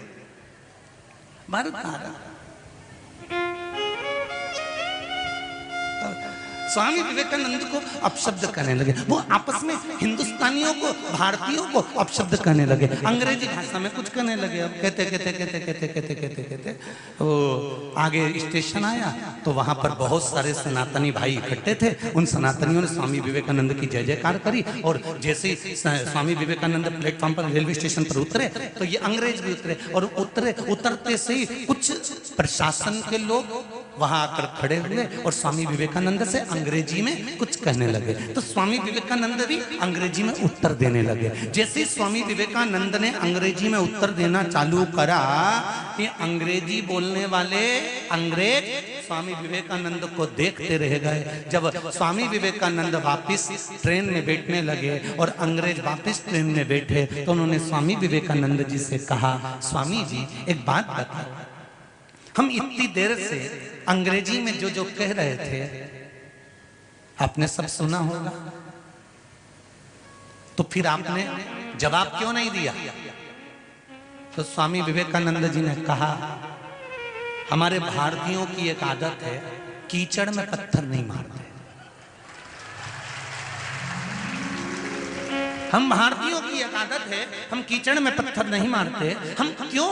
भारत कहाँ रहा? स्वामी विवेकानंद को अपशब्द कहने लगे। वो आपस में हिंदुस्तानियों को, भारतीयों को अपशब्द कहने लगे, अंग्रेजी भाषा में कुछ कहने लगे। अब कहते कहते कहते कहते कहते कहते कहते वो आगे स्टेशन आया तो वहां पर बहुत सारे सनातनी भाई इकट्ठे थे। उन सनातनियों ने स्वामी विवेकानंद की जय जयकार करी, और जैसे ही स्वामी विवेकानंद प्लेटफॉर्म पर रेलवे स्टेशन पर उतरे तो ये अंग्रेज भी उतरे, और उतरते से ही कुछ प्रशासन के लोग वहां आकर खड़े हुए और स्वामी विवेकानंद से अंग्रेजी में कुछ कहने लगे। तो स्वामी विवेकानंद भी अंग्रेजी में उत्तर देने लगे। जैसे स्वामी विवेकानंद ने अंग्रेजी में उत्तर देना चालू करा, ये अंग्रेजी बोलने वाले अंग्रेज स्वामी विवेकानंद को देखते रह गए। जब स्वामी विवेकानंद वापस ट्रेन में बैठने लगे और अंग्रेज वापस ट्रेन में बैठे तो उन्होंने स्वामी विवेकानंद जी से कहा, स्वामी जी एक बात बताओ, हम इतनी देर से अंग्रेजी में जो जो कह रहे थे आपने सब सुना होगा, तो फिर आपने जवाब क्यों नहीं दिया? तो स्वामी विवेकानंद जी ने कहा, हमारे भारतीयों की एक आदत है, कीचड़ में पत्थर नहीं मारते। हम भारतीयों की एक आदत है, हम कीचड़ में पत्थर नहीं मारते। हम क्यों,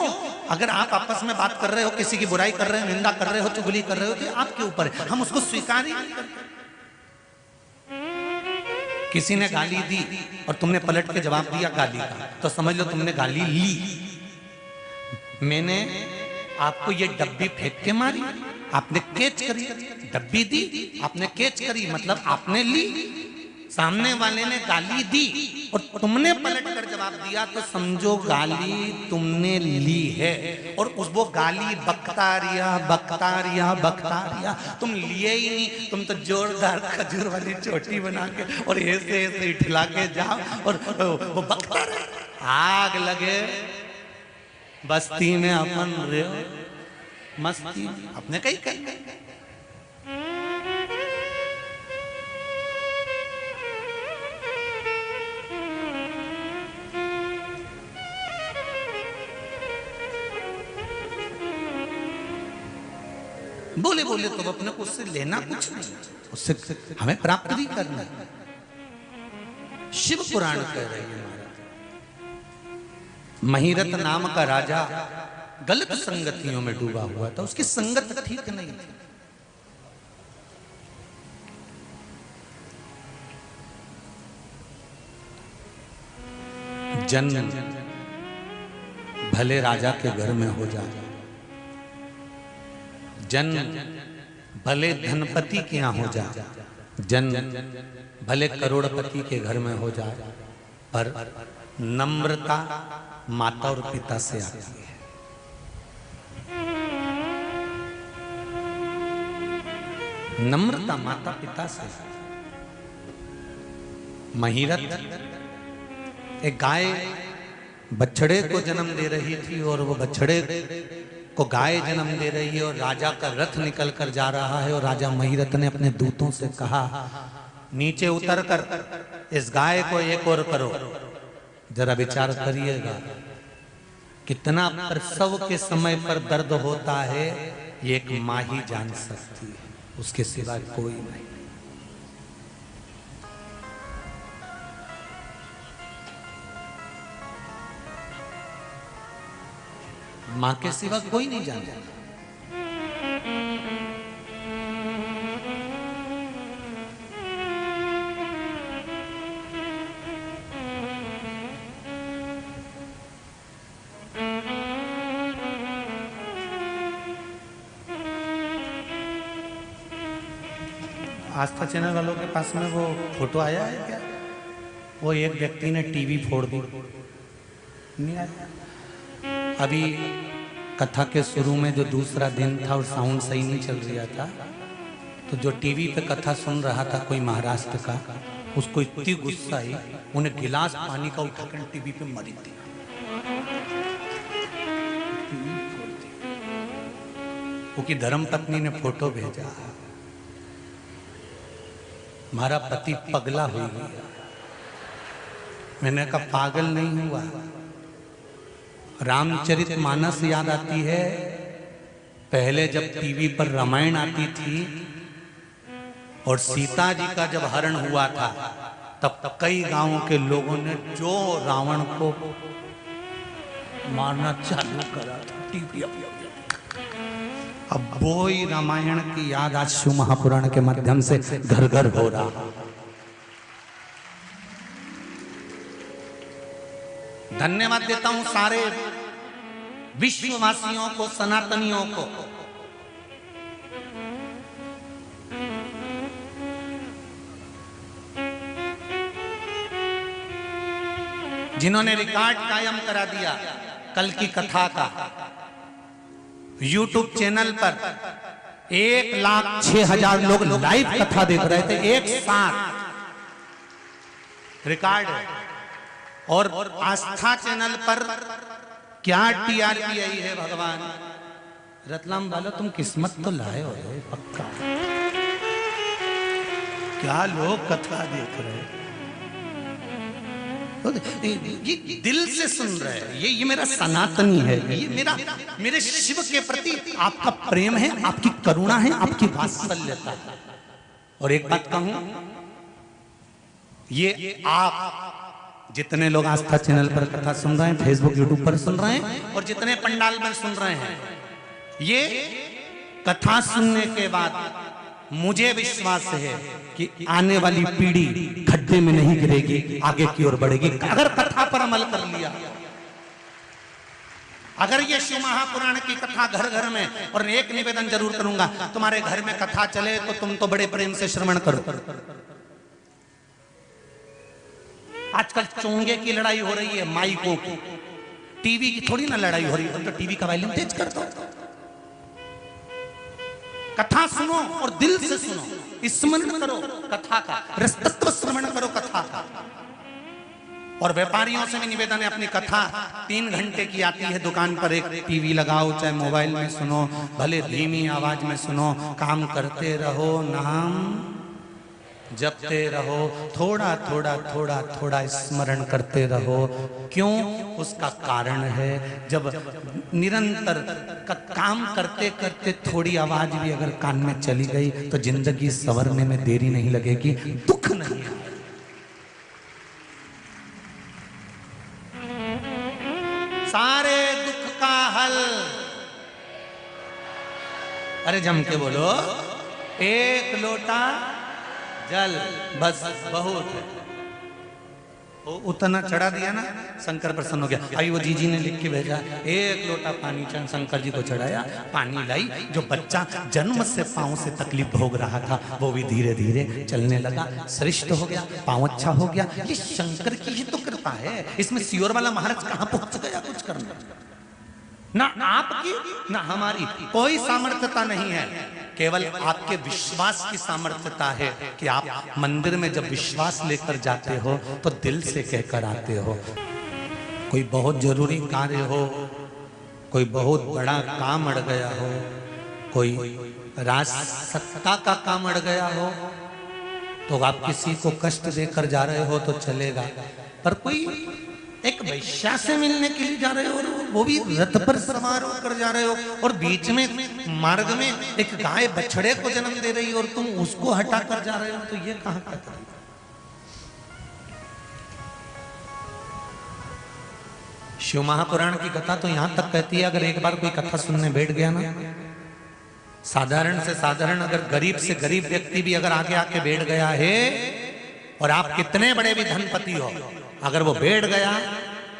अगर आप आपस में बात कर रहे हो, किसी की बुराई कर रहे हो, निंदा कर रहे हो, चुगली कर रहे हो, तो आपके ऊपर है, हम उसको स्वीकार ही नहीं करते। किसी ने गाली दी और तुमने पलट के जवाब दिया गाली का, तो समझ लो तुमने गाली ली। मैंने आपको ये डब्बी फेंक के मारी, आपने कैच करी, डब्बी दी, आपने कैच करी, मतलब आपने ली। सामने वाले ने गाली दी और तुमने पलट कर जवाब दिया, तो समझो गाली तुमने ली है। और उस वो गाली बकता रिया, तुम लिए ही नहीं। तुम तो जोरदार खजूर वाली चोटी बना के और ऐसे ऐसे ठिला के जाओ और वो बकता रहे। आग लगे बस्ती में अपन रहे मस्ती अपने कहीं कहीं। बोले बोले तो अपने को उससे लेना कुछ नहीं, उससे हमें प्राप्त भी करना है। शिव पुराण कह रही है, महिरत नाम का राजा गलत संगतियों में डूबा हुआ था, उसकी संगत ठीक नहीं थी। जन्म भले राजा के घर में हो जाए, जन्म भले धनपति के यहाँ हो जाए, जन्म भले करोड़पति के घर में हो जाए, पर नम्रता माता और पिता से आती है। नम्रता माता पिता से। महिरत एक गाय बछड़े को जन्म दे रही थी और वो बछड़े को गाय जन्म दे रही है, और राजा का रथ निकल कर जा रहा है, और राजा महिरत ने अपने दूतों से कहा, नीचे उतर कर इस गाय को एक और करो। जरा विचार करिएगा, कितना प्रसव के समय पर दर्द होता है, ये एक माँ ही जान सकती है, उसके सिवा कोई नहीं। मां के सिवा कोई नहीं जानता। आस्था चैनल वालों के पास में वो फोटो आया है क्या? वो एक व्यक्ति ने टीवी फोड़ दी, नहीं आया? अभी कथा के शुरू में जो दूसरा दिन था और साउंड सही नहीं चल रहा था, तो जो टीवी पे कथा सुन रहा था कोई महाराष्ट्र का, उसको इतनी गुस्सा आई, उन्हें गिलास पानी का उठाकर टीवी पे मारी दिया। उसकी धर्मपत्नी ने फोटो भेजा, हमारा पति पगला हो गया। मैंने कहा पागल नहीं हुआ, रामचरितमानस याद आती है। पहले जब टीवी पर रामायण आती थी और सीता जी का जब हरण हुआ था, तब कई गांवों के लोगों ने जो रावण को मारना चालू करा था टीवी। अब वो ही रामायण की याद आज शिव महापुराण के माध्यम से घर घर हो रहा। धन्यवाद देता हूं सारे विश्ववासियों को, सनातनियों को। जिन्होंने रिकॉर्ड कायम करा दिया कल की कथा का। YouTube चैनल पर 1,06,000 लोग लाइव कथा देख रहे थे एक साथ। रिकॉर्ड है। और आस्था चैनल पर क्या टीआरपी आई है भगवान। रतलाम वालों तुम किस्मत तो लाए हो पक्का। क्या लोग कथा देख रहे हैं, ये दिल से सुन रहे हैं। ये मेरा सनातनी है, ये मेरे शिव के प्रति आपका प्रेम है, आपकी करुणा है, आपकी वात्सल्यता है। और एक बात कहूं, ये आप जितने लोग आस्था चैनल पर कथा सुन रहे हैं, फेसबुक यूट्यूब पर सुन रहे हैं, और जितने पंडाल में सुन रहे हैं, ये कथा सुनने के बाद मुझे विश्वास है कि आने वाली पीढ़ी खड्डे में नहीं गिरेगी, आगे की ओर बढ़ेगी अगर कथा पर अमल कर लिया। अगर ये शिव महापुराण की कथा घर घर में, और एक निवेदन जरूर करूंगा, तुम्हारे घर में कथा चले तो तुम तो बड़े प्रेम से श्रवण करो। आजकल चोंगे की लड़ाई हो रही है माइकों की, टीवी की थोड़ी ना लड़ाई हो रही है। तो टीवी का वॉल्यूम तेज कर दो, कथा सुनो और दिल से सुनो, स्मरण करो कथा का, रसतत्व श्रवण करो कथा का। और व्यापारियों से भी निवेदन है, अपनी कथा 3 घंटे की आती है दुकान पर, एक टीवी लगाओ, चाहे मोबाइल में सुनो, भले धीमी आवाज में सुनो, काम करते रहो, नाम जपते रहो, थोड़ा थोड़ा थोड़ा थोड़ा स्मरण करते रहो। क्यों? उसका कारण है, जब निरंतर काम करते करते थोड़ी आवाज भी अगर कान में चली गई तो जिंदगी संवरने में देरी नहीं लगेगी, दुख नहीं है। सारे दुख का हल, अरे जम के बोलो, एक लोटा जल बस बहुत है। उतना चढ़ा दिया ना, शंकर प्रसन्न हो गया। आई वो जीजी ने लिख के भेजा, 1 लोटा पानी शंकर जी को चढ़ाया, पानी लाई। जो बच्चा जन्म से पांव से तकलीफ भोग रहा था वो भी धीरे धीरे चलने लगा, श्रेष्ठ हो गया, पांव अच्छा हो गया। ये शंकर की ही तो कृपा है, इसमें सियोर वाला महाराज कहां पहुंच गया कुछ करना। ना आपकी ना हमारी कोई सामर्थ्यता नहीं है, केवल आपके विश्वास की सामर्थ्यता है कि आप मंदिर में जब विश्वास लेकर जाते हो तो दिल से कहकर आते हो। कोई बहुत जरूरी कार्य हो, कोई बहुत बड़ा काम अड़ गया हो, कोई राज सत्ता का काम अड़ गया हो, तो आप किसी को कष्ट देकर जा रहे हो तो चलेगा। पर कोई एक वैश्या से मिलने के लिए जा रहे हो, वो भी रथ पर सवार होकर जा रहे हो, और बीच में मार्ग में एक गाय बछड़े को जन्म दे रही हो और तुम उसको हटा कर जा रहे हो, तो ये कहां का है? शिव महापुराण की कथा तो यहां तक कहती है, अगर एक बार कोई कथा सुनने बैठ गया ना, साधारण से साधारण, अगर गरीब से गरीब व्यक्ति भी अगर आगे आके बैठ गया है, और आप कितने बड़े भी धनपति हो, अगर वो बैठ गया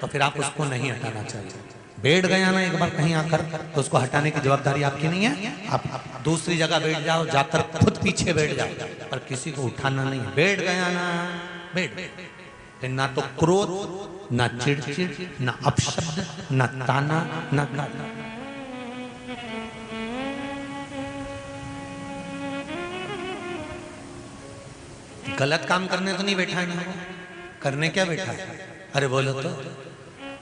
तो फिर आप उसको नहीं हटाना चाहिए। बैठ गया ना एक बार कहीं आकर, तो उसको हटाने की जवाबदारी आपकी नहीं है। आप दूसरी जगह बैठ जाओ, जाकर खुद पीछे बैठ जाओ, पर किसी को उठाना नहीं। बैठ गया ना, बैठ, फिर ना तो क्रोध, ना चिड़चिड़, ना अपशब्द, ना ताना, ना गाना। गलत काम करने तो नहीं बैठा है ना, करने क्या बैठा है? अरे बोलो तो,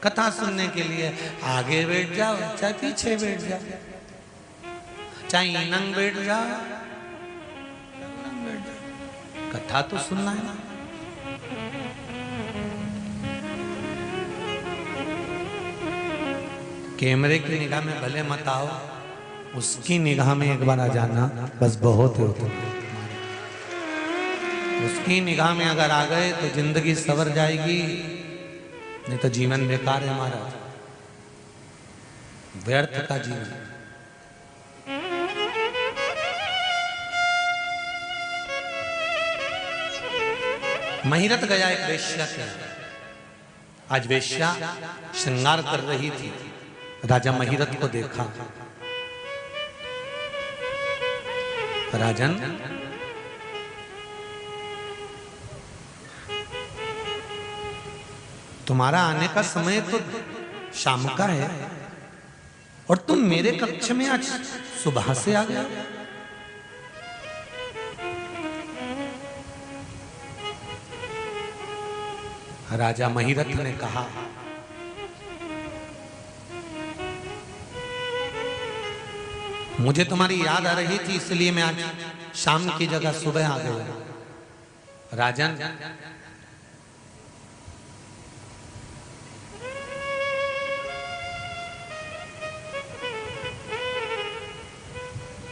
कथा सुनने के लिए आगे बैठ जाओ, चाहे पीछे बैठ जाओ, चाहे नंग बैठ जाओ, कथा तो सुनना है ना। कैमरे की निगाह में भले मत आओ, उसकी निगाह में एक बार आ जाना, बस बहुत है तुम। उसकी निगाह में अगर आ गए तो जिंदगी सवर जाएगी, नहीं तो जीवन बेकार है हमारा, व्यर्थ का जीवन। महिरत गया एक वेश्या के, आज वेश्या श्रृंगार कर रही थी। राजा महिरत को देखा, राजन तुम्हारा आने का समय तो शाम का है और तुम मेरे कक्ष में आज सुबह से आ गए। राजा महिरत ने कहा, मुझे तुम्हारी याद आ रही थी इसलिए मैं आज शाम की जगह सुबह आ गया। राजन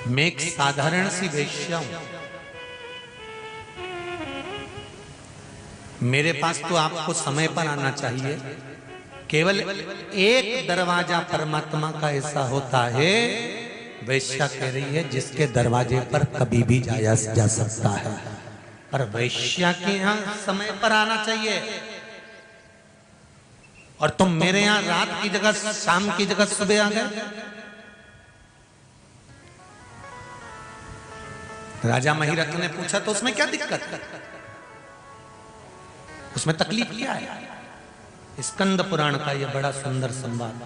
मैं एक साधारण सी वेश्या हूं, मेरे पास तो आपको समय पर आना चाहिए। केवल एक दरवाजा परमात्मा का ऐसा होता है, वेश्या कह रही है, जिसके दरवाजे पर कभी भी जाया जा सकता है, पर वेश्या के यहां समय पर आना चाहिए। और तुम मेरे यहां रात की जगह शाम की जगह सुबह आ गए। राजा महिरत ने पूछा, तो उसमें क्या दिक्कत है, उसमें तकलीफ क्या है। स्कंद पुराण का यह बड़ा सुंदर संवाद,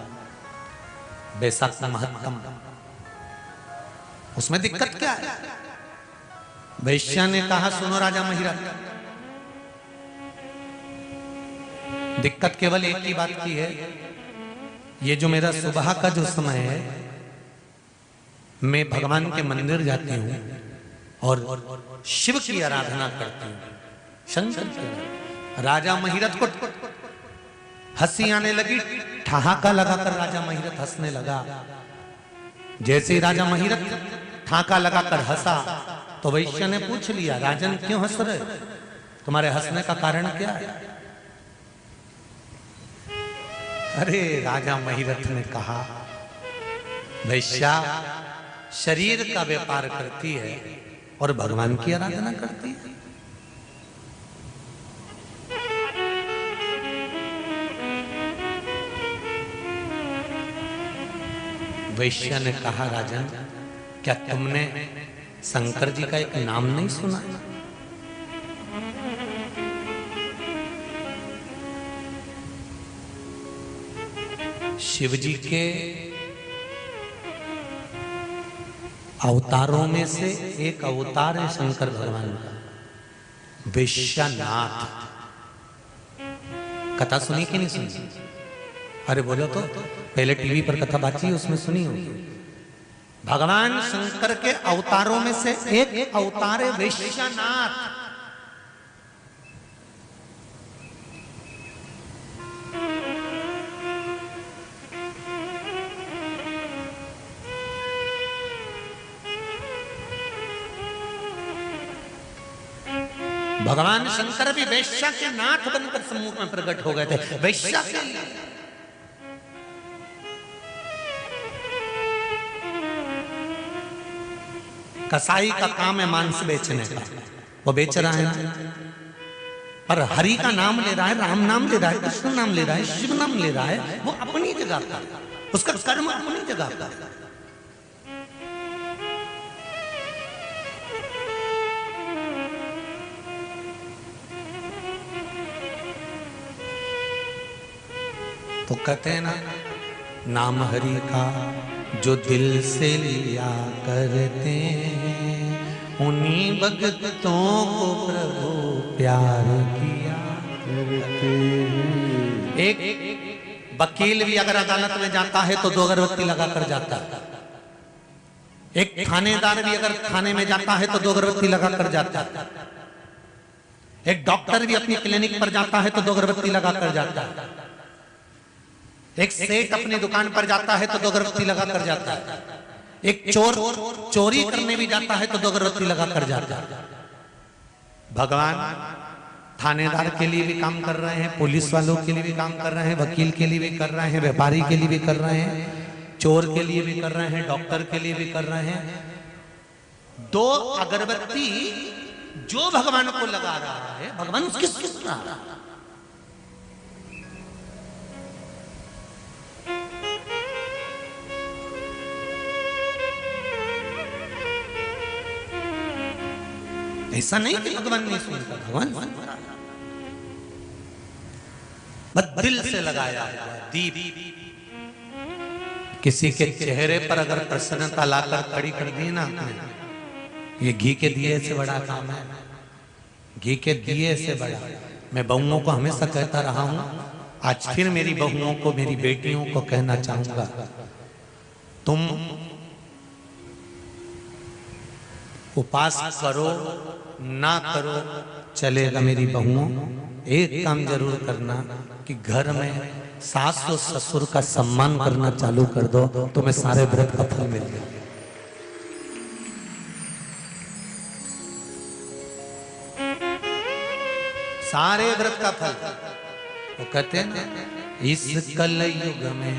बैसाख महत्तम, उसमें दिक्कत क्या है। वैश्या ने कहा, सुनो राजा महिरत, दिक्कत केवल एक ही बात की है, ये जो मेरा सुबह का जो समय है, मैं भगवान के मंदिर जाती हूं और शिव की आराधना करती हूं, शंकर की। राजा महिरत को हंसी आने लगी, ठहाका लगाकर राजा महिरत हंसने लगा। जैसे ही राजा महिरत ठहाका लगाकर हंसा तो वैश्य ने पूछ लिया, राजन क्यों हंस रहे, तुम्हारे हंसने का कारण क्या है। अरे राजा महिरत ने कहा, वैश्या शरीर का व्यापार करती है और भगवान की आराधना करती है। वैश्या ने कहा, राजन क्या तुमने शंकर जी का एक नाम नहीं सुना। शिव जी के अवतारों में से एक अवतार है शंकर भगवान का, वैश्यनाथ। कथा सुनी कि नहीं सुनी? अरे बोलो तो, पहले टीवी पर कथा बाजी उसमें सुनी होगी। भगवान शंकर के अवतारों में से एक अवतार है वैश्यनाथ। भगवान शंकर भी वैश्या के नाथ बनकर सम्मुख में प्रकट हो गए थे, वैश्या के लिए। कसाई का काम है मांस बेचने का, वो बेच रहा है, पर हरि का नाम ले रहा है, राम नाम ले रहा है, कृष्ण नाम ले रहा है, शिव नाम ले रहा है, वो अपनी जगह का, उसका कर्म अपनी जगह का। तो कहते हैं ना, नाम हरि का जो दिल से लिया करते हैं, उन्हीं भक्तों को प्रभु प्यार किया करते हैं। एक वकील भी अगर अदालत में जाता है तो 2 अगरबत्ती लगाकर जाता है। एक थानेदार भी अगर थाने में जाता है तो 2 अगरबत्ती लगाकर जाता है। एक डॉक्टर भी अपनी क्लिनिक पर जाता है तो 2 अगरबत्ती लगाकर जाता है। एक सेठ अपनी दुकान पर जाता है तो 2 अगरबत्ती लगा कर जाता है। एक चोर चोरी करने भी जाता है तो 2 अगरबत्ती लगा कर जाता है। भगवान थानेदार के लिए भी काम कर रहे हैं, पुलिस वालों के लिए भी काम कर रहे हैं, वकील के लिए भी कर रहे हैं, व्यापारी के लिए भी कर रहे हैं, चोर के लिए भी कर रहे हैं, डॉक्टर के लिए भी कर रहे हैं। 2 अगरबत्ती जो भगवान को लगा रहा है, भगवान उसकी सुन रहा है। ऐसा नहीं कि भगवान नहीं सुनता, भगवान बस दिल से लगाया हुआ दीप किसी के चेहरे पर अगर प्रसन्नता लाकर खड़ी कर दी ना आपने, ये घी के दिए से बड़ा काम है। घी के दिए से बड़ा। मैं बहुओं को हमेशा कहता रहा हूं, आज फिर मेरी बहुओं को, मेरी बेटियों को कहना चाहूंगा, तुम उपास करो ना करो चलेगा मेरी बहुओं, एक काम जरूर करना कि घर में सास और ससुर का सम्मान करना चालू कर दो, तुम्हें सारे व्रत का फल मिल जाएगा। सारे व्रत का फल। वो कहते हैं ना, इस कलयुग में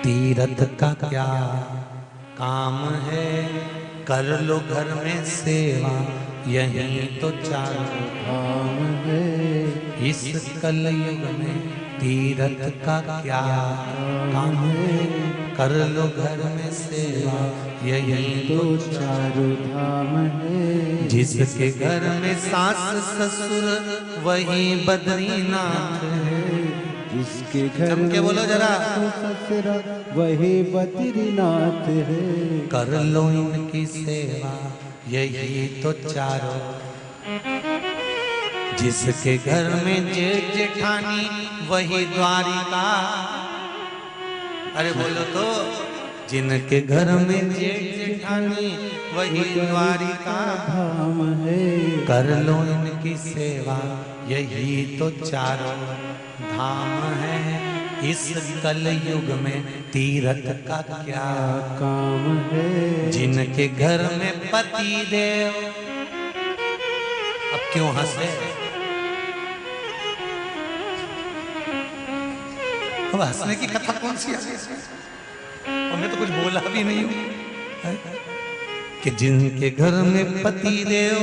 तीरथ का क्या काम है, कर लो घर में सेवा यही तो चारों धाम है। इस कलयुग में तीरथ का क्या काम है, कर लो घर में सेवा यही तो चारों धाम है। जिसके घर में सास ससुर वही बद्रीनाथ है। जिसके घर के बोलो जरा, ससुरा वही बद्रीनाथ है। कर लो इनकी सेवा यही तो चारों। जिसके घर में जेठ जेठानी वही द्वारिका। अरे बोलो तो, जिनके घर में जेठ जेठानी वही द्वारिका धाम है। कर लो इनकी सेवा यही तो चारों धाम है। इस कलयुग में तीरथ का क्या काम है। जिनके घर में पति देव। अब क्यों हंसे? अब हंसने की कथा कौन सी है? हमने तो कुछ बोला भी नहीं है कि जिनके घर में पति देव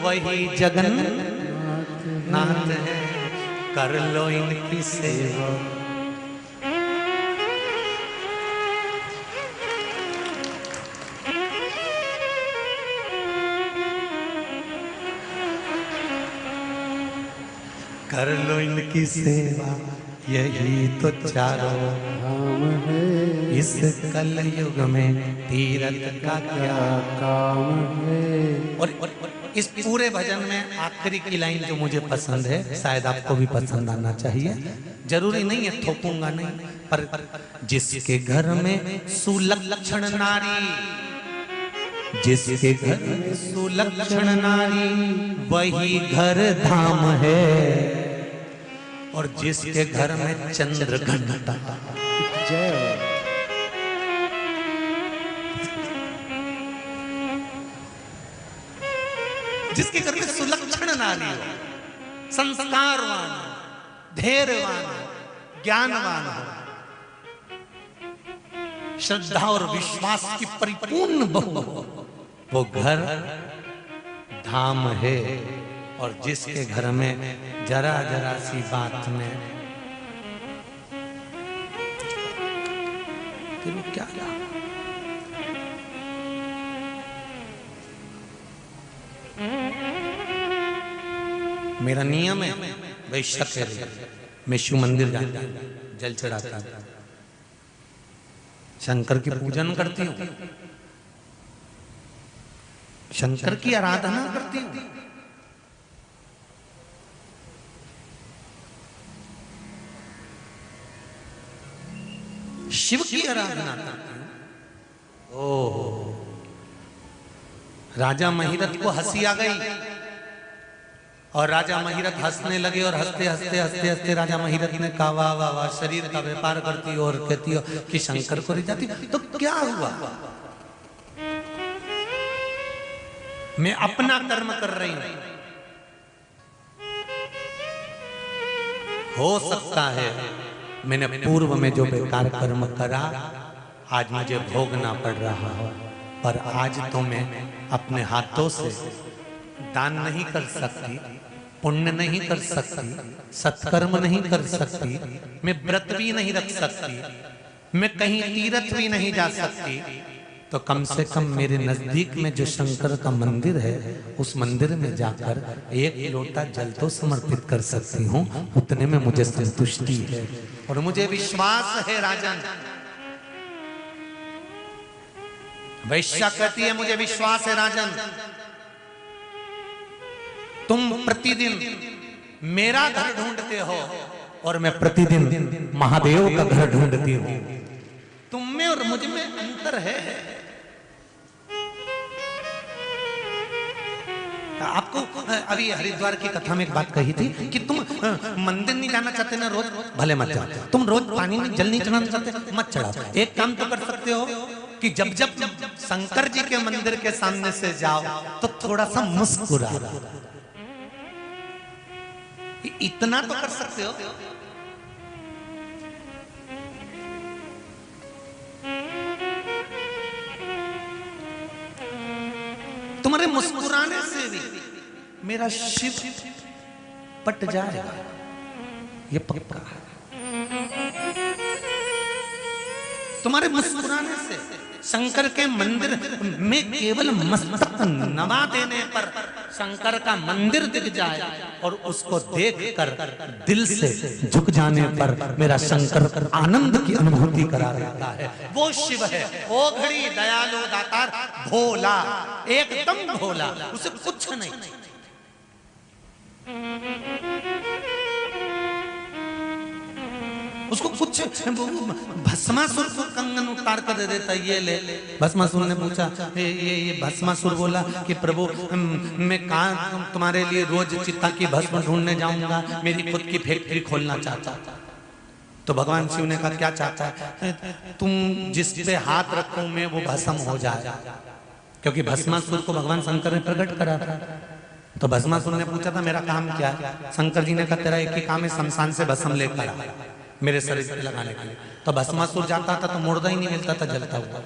वही जगन्नाथ है। कर लो इनकी सेवा। कर लो इनकी सेवा यही तो चारों धाम है। इस कलयुग में तीरथ का क्या काम है। और इस पूरे भजन में आखिरी की लाइन जो मुझे पसंद है, शायद आपको भी पसंद आना चाहिए, जरूरी नहीं है, थोपूंगा नहीं, पर जिसके घर में सुलक्षण नारी, जिसके घर में सुलक्षण नारी वही घर धाम है। और जिसके घर में चंद्र घंटा। जय। जिसके घर में सुलक्षण नारी हो, संस्कारवान हो, धैर्यवान हो, ज्ञानवान हो, श्रद्धा और विश्वास की परिपूर्ण बहू हो, वो घर धाम है। और जिसके घर में जरा जरा सी बात में फिर वो क्या मेरा नियम है, वैश्यक है, मैं शिव मंदिर जाता हूं, जल चढ़ाता हूं, शंकर की पूजन करती हूँ, शंकर की आराधना करती हूँ। शिव की आराधना करती हूँ। ओह, राजा महिरथ को हंसी आ गई। और राजा महिरथ हंसने लगे और हंसते हंसते हंसते हंसते राजा महिरथ ने कहा वाह वाह वाह, शरीर का व्यापार करती हो और कहती हो कि शंकर को रिझाती, तो क्या हुआ? मैं अपना कर्म कर रही हूं, हो सकता है मैंने पूर्व में जो बेकार कर्म करा आज मुझे भोगना पड़ रहा हो, पर आज तो मैं अपने हाथों से दान नहीं कर सकती, पुण्य नहीं कर सकती, सत्कर्म नहीं कर सकती, मैं व्रत भी नहीं रख सकती, मैं कहीं तीर्थ भी नहीं जा सकती, तो कम से कम मेरे नजदीक में जो शंकर का मंदिर है उस मंदिर में जाकर एक लोटा जल तो समर्पित कर सकती हूँ, उतने में मुझे संतुष्टि है। और मुझे विश्वास है राजन, वैश्या कहती है मुझे विश्वास है राजन, तुम प्रतिदिन मेरा घर ढूंढते हो और मैं प्रतिदिन महादेव का घर ढूंढती हूँ, तुम में और मुझ में अंतर है। आपको अभी हरिद्वार की कथा में एक बात कही थी कि तुम मंदिर नहीं जाना चाहते ना रोज, भले मत जाओ, तुम रोज पानी में जल नहीं चढ़ाना चाहते मत चढ़ाओ। एक काम तो कर सकते हो कि जब जब शंकर जी के मंदिर के सामने से जाओ तो थोड़ा सा मुस्कुरा, इतना तो कर सकते हो। तुम्हारे मुस्कुराने से भी मेरा शिव पट जाएगा, ये पक्का है। तुम्हारे मुस्कुराने से शंकर के मंदिर में केवल मस्तक नवा देने पर शंकर का मंदिर दिख जाए और उसको देखकर दिल से झुक जाने पर मेरा शंकर आनंद की अनुभूति करा देता है। वो शिव है, वो घड़ी दयालु दातार भोला, एकदम भोला, उसे कुछ नहीं। उसको कुछ भस्मासुर को कंगन उतार कर दे देता, ये ले। भस्मासुर ने पूछा, ये भस्मासुर बोला कि प्रभु मैं कहाँ तुम्हारे लिए रोज चित्ता की भस्म ढूंढने जाऊंगा, मेरी खुद की फैक्ट्री खोलना चाहता। तो भगवान शिव ने कहा क्या चाहता है? तुम जिस पे हाथ रखो मैं वो भस्म हो जाए, क्योंकि भस्मासुर को भगवान शंकर ने प्रकट करा था। तो भस्मासुर ने पूछा था मेरा काम क्या है? शंकर जी ने कहा तेरा एक ही काम है, शमशान से भस्म लेकर मेरे शरीर पे लगाने के लिए। तो भस्मासुर जाता था तो मुर्दा ही नहीं मिलता था जलता हुआ,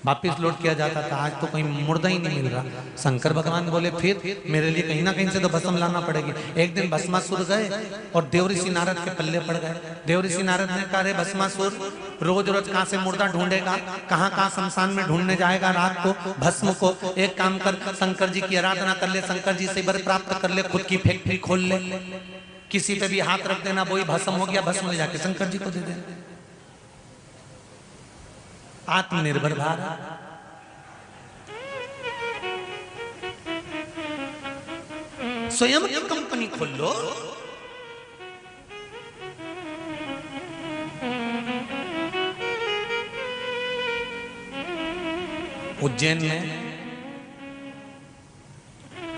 वापिस लौट किया जाता था। आज तो कहीं मुर्दा ही नहीं मिल रहा। शंकर भगवान बोले फिर मेरे लिए कहीं ना कहीं से तो भस्म लाना पड़ेगी। एक दिन भस्मासुर गए और देवऋषि नारद के पल्ले पड़ गए। देवऋषि नारद ने कहा, भस्मासुर रोज रोज कहाँ से मुर्दा ढूंढेगा, कहाँ कहाँ शमशान में ढूंढने जाएगा रात को भस्म को। एक काम कर, शंकर जी की आराधना कर ले, शंकर जी से वर प्राप्त कर ले, खुद की फैक्ट्री खोल ले, किसी पे भी हाथ रख देना वही भस्म हो गया, भस्म ले जाके शंकर जी को दे देना। आत्मनिर्भर भारत। स्वयं की कंपनी खोल लो। उज्जैन में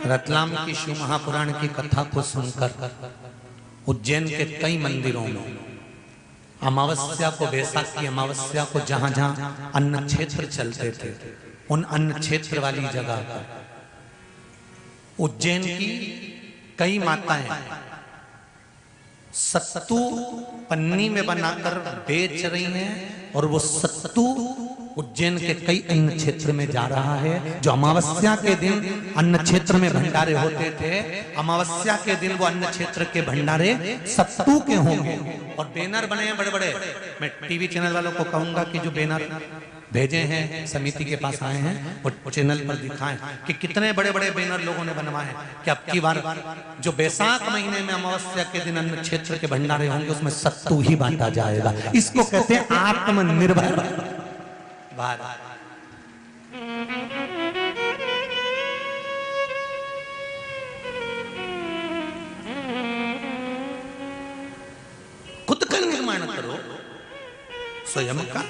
रतलाम की शिव महापुराण की कथा को सुनकर उज्जैन के कई मंदिरों में अमावस्या को, बैसाख की अमावस्या को जहां जहां अन्न क्षेत्र चलते थे, उन अन्न क्षेत्र वाली जगह पर उज्जैन की कई माताएं सत्तू पन्नी में बनाकर बेच रही हैं और वो सत्तू उज्जैन के कई अन्न क्षेत्र में जा रहा है। जो अमावस्या के दिन अन्न क्षेत्र में भंडारे होते थे, अमावस्या के दिन वो अन्न क्षेत्र के भंडारे सत्तू के होंगे। और बैनर बने हैं बड़े बड़े। मैं टीवी चैनल वालों को कहूंगा कि जो बैनर भेजे हैं समिति के पास आए हैं वो चैनल पर दिखाएं कि कितने बड़े बड़े बैनर लोगों ने बनवाए हैं कि अब की बार जो बैसाख महीने में अमावस्या के दिन अन्न क्षेत्र के भंडारे होंगे उसमें सत्तू ही बांटा जाएगा। इसको कहते हैं आत्मनिर्भर भारत। खुद का निर्माण करो स्वयं का।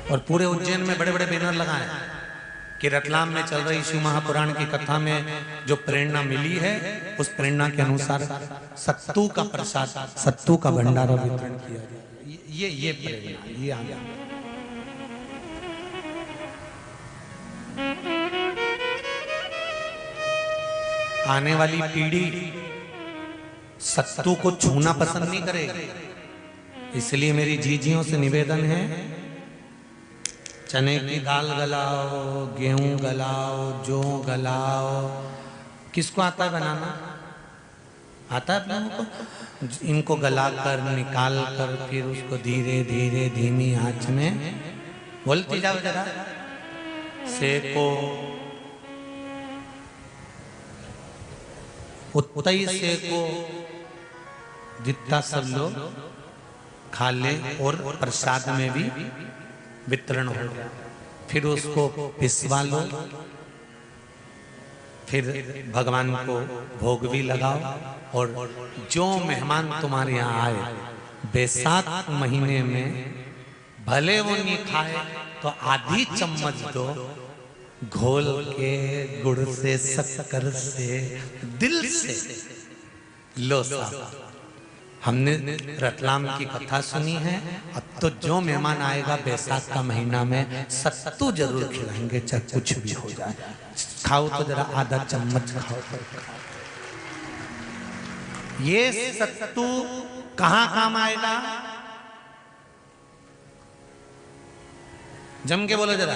और पूरे उज्जैन में बड़े बड़े बैनर लगाए कि रतलाम में चल रही शिव महापुराण की कथा में जो प्रेरणा मिली है, उस प्रेरणा के अनुसार सत्तू का प्रसाद, सत्तू का भंडारा वितरण किया जाए। ये प्रेरणा, ये आगे आने वाली पीढ़ी सत्तू को छूना पसंद नहीं करेगी। इसलिए मेरी जीजियों से निवेदन है, चने की दाल गलाओ, गेहूं गलाओ, जौ गलाओ। किसको आता है बनाना? आता है आप लोगों को? इनको गला कर निकाल कर फिर उसको धीरे धीरे धीमी आंच में बोलती जाओ, जरा सेको, उतई सेको, जितना सब लोग खा ले और प्रसाद में भी वितरण हो। फिर उसको पिसवा लो, फिर भगवान को भोग भी लगाओ। और जो मेहमान तुम्हारे यहाँ आए, बैसाख महीने में भले वो नहीं खाए तो आधी चम्मच दो, घोल के गुड़ से, शक्कर से, दिल से लो साहब। हमने रतलाम की कथा सुनी है, अब तो जो मेहमान आएगा बैसाख का महीना में सत्तू जरूर खिलाएंगे, चाहे कुछ भी हो जाए। खाओ तो जरा आधा चम्मच खाओ। ये सत्तू कहाँ काम आएगा? जम के बोलो जरा।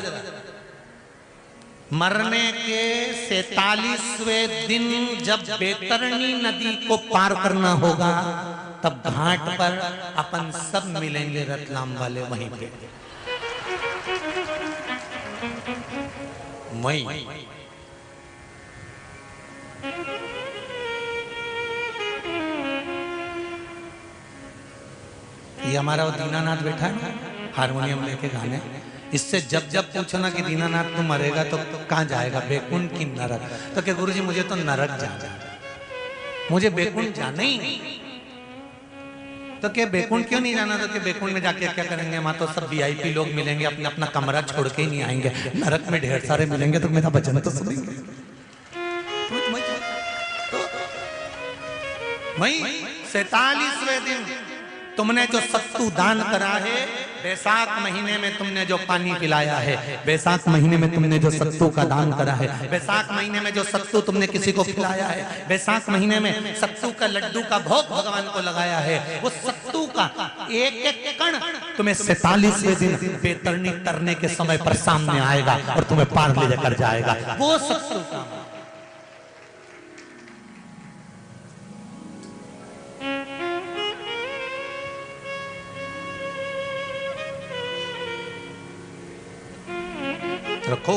मरने के 47वें दिन जब बैतरणी नदी को पार करना होगा, तब घाट पर अपन सब मिलेंगे रतलाम वाले वहीं पे। वहीं ये हमारा वो दीनानाथ बैठा है हारमोनियम लेके गाने। इससे जब जब पूछो ना कि दीनानाथ तू मरेगा तो कहाँ जाएगा, बैकुंठ की नरक? तो क्या गुरुजी मुझे तो नरक जाना, मुझे बैकुंठ जाना ही नहीं। तो क्या बैकुंठ क्यों नहीं जाना? तो क्या बैकुंठ में जाके क्या करेंगे? वहां तो सब वीआईपी लोग मिलेंगे, अपना अपना कमरा छोड़ के ही नहीं आएंगे। नरक में ढेर सारे मिलेंगे तो मेरा भजन तो सुनेंगे। वही 47वें दिन तुमने जो सत्तू दान करा है, बैसाख महीने में तुमने जो पानी पिलाया है, बैसाख महीने में तुमने जो सत्तू का दान करा है, बैसाख महीने में जो सत्तू तुमने किसी को खिलाया है, बैसाख महीने में सत्तू का लड्डू का भोग भगवान को लगाया है, वो सत्तू का एक एक कण तुम्हें 47वें दिन बैतरणी तरने के समय पर सामने आएगा और तुम्हें पार ले जाकर जाएगा। वो सत्तू का रखो।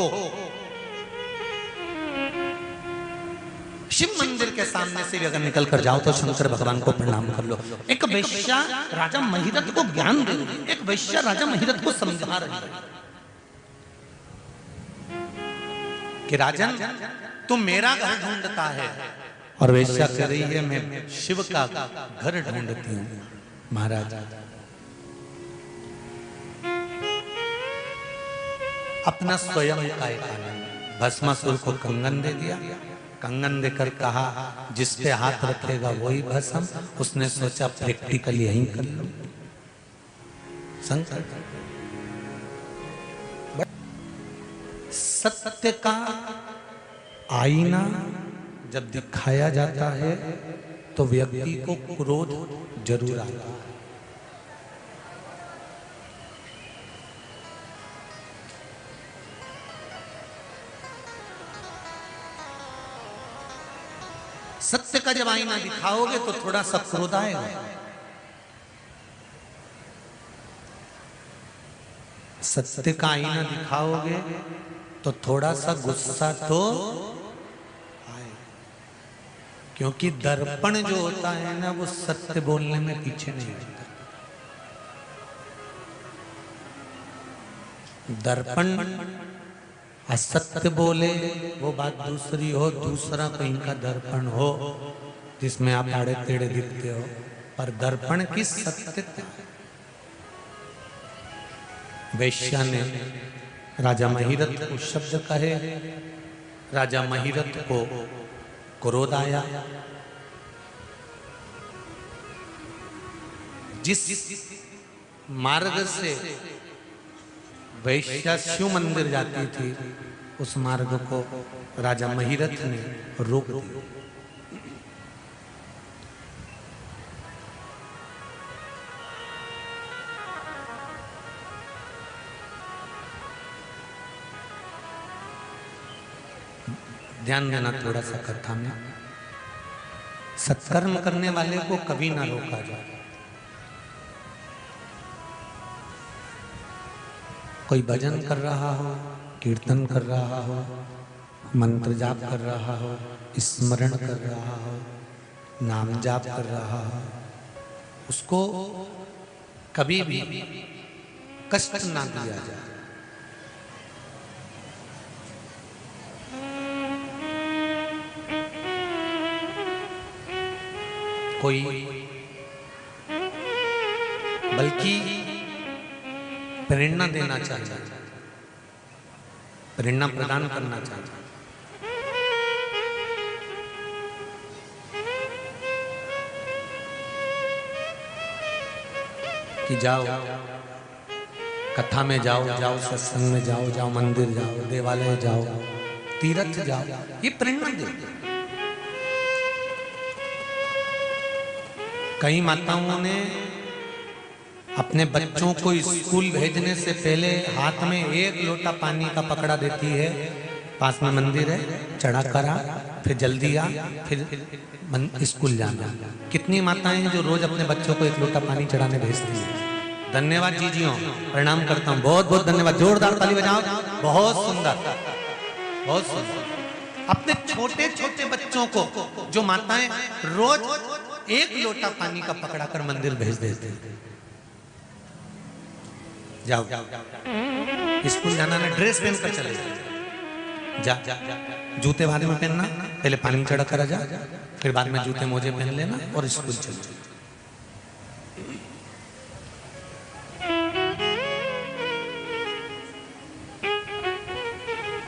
शिव मंदिर के सामने से भी अगर निकल कर जाओ तो शंकर भगवान को प्रणाम कर लो। एक वैश्या राजा महिरथ को ज्ञान दे रही है, एक वैश्या राजा महिरथ को समझा रही है कि राजन तुम मेरा घर ढूंढता है, और वैश्या कह रही है मैं शिव का घर ढूंढती हूँ। महाराज अपना स्वयं का एक आनंद, भस्मासुर को कंगन दे दिया, कंगन देकर कहा जिस पे हाथ रखेगा वही भस्म। उसने सोचा प्रैक्टिकल यहीं कर लो। संकल्प सत्य का आईना जब दिखाया जाता है तो व्यक्ति को क्रोध जरूर आता है। सत्य का जब आईना दिखाओगे तो थोड़ा सा क्रोध आएगा। सत्य का आईना दिखाओगे तो थोड़ा सा गुस्सा तो आए, क्योंकि दर्पण जो होता है ना वो सत्य बोलने में पीछे नहीं होता। दर्पण असत्य बोले वो बात दूसरी हो, दूसरा कोई इनका दर्पण हो जिसमें आप आड़े टेढ़े दिखते हो, पर दर्पण की सत्यता। वैश्या ने राजा महिरथ को शब्द कहे, राजा महिरथ को क्रोध आया। जिस मार्ग से वैश्या शिव मंदिर जाती थी उस मार्ग को राजा महिरथ ने रोक दिया। ध्यान देना थोड़ा सा कथा में, सत्कर्म करने वाले को कभी ना रोका जाए। कोई भजन कर रहा हो, कीर्तन कर रहा हो, मंत्र जाप कर रहा हो, स्मरण कर रहा हो, नाम जाप कर रहा हो, उसको कभी भी कष्ट ना दिया जाए। कोई बल्कि प्रेरणा देना चाहता, प्रेरणा प्रदान करना चाहता। कि जाओ कथा में जाओ, जाओ सत्संग में जाओ, जाओ मंदिर जाओ, देवालय जाओ, तीर्थ जाओ, ये प्रेरणा दे। कई माताओं ने अपने बच्चों को स्कूल भेजने से पहले हाथ में एक लोटा पानी का पकड़ा देती है, पास में मंदिर है, चढ़ा करा, फिर जल्दी आ, फिर स्कूल जाना। कितनी माताएं हैं जो रोज अपने बच्चों को एक लोटा पानी चढ़ाने भेजती हैं। धन्यवाद जीजियों, प्रणाम करता हूँ, बहुत बहुत धन्यवाद, जोरदार ताली बजाओ, बहुत सुंदर, बहुत सुंदर। अपने छोटे छोटे बच्चों को जो माताएं रोज एक लोटा पानी का पकड़ा कर मंदिर भेज देते हैं। जाओ स्कूल जाना ना, ड्रेस पहन कर चले जा, जूते बाद में पहनना, पहले पानी चढ़ा कर जा, फिर बाद में जूते मोजे पहन लेना और स्कूल चल जा।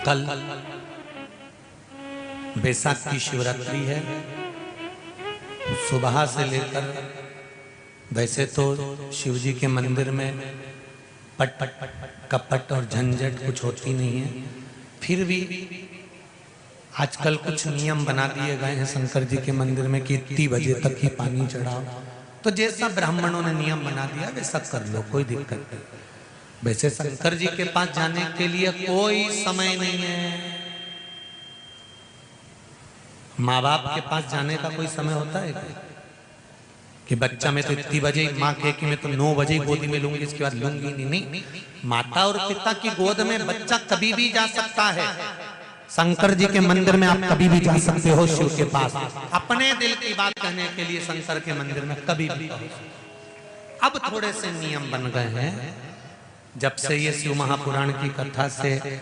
कल बैसाख की शिवरात्रि है। सुबह से लेकर, वैसे तो शिव जी के मंदिर में पट कपट और झंझट कुछ होती नहीं है, फिर भी आजकल कुछ नियम बना दिए गए हैं शंकर जी के मंदिर में कि इतनी बजे तक ही पानी चढ़ाओ। तो जैसा ब्राह्मणों ने नियम बना दिया वैसा कर लो, कोई दिक्कत नहीं। वैसे शंकर जी के पास जाने के लिए कोई समय नहीं है। माँ बाप के पास जाने का कोई समय होता है कि बच्चा मैं तो इतनी बजे, माँ कहे कि मैं तो 9 बजे गोदी में लूंगी, इसके बाद लूंगी नहीं। माता और पिता की गोद में बच्चा कभी भी जा सकता है। शंकर जी के मंदिर में आप कभी भी जा सकते हो, शिव के पास अपने दिल की बात कहने के लिए शंकर के मंदिर में कभी भी। अब थोड़े से नियम बन गए हैं, जब से ये शिव महापुराण की कथा से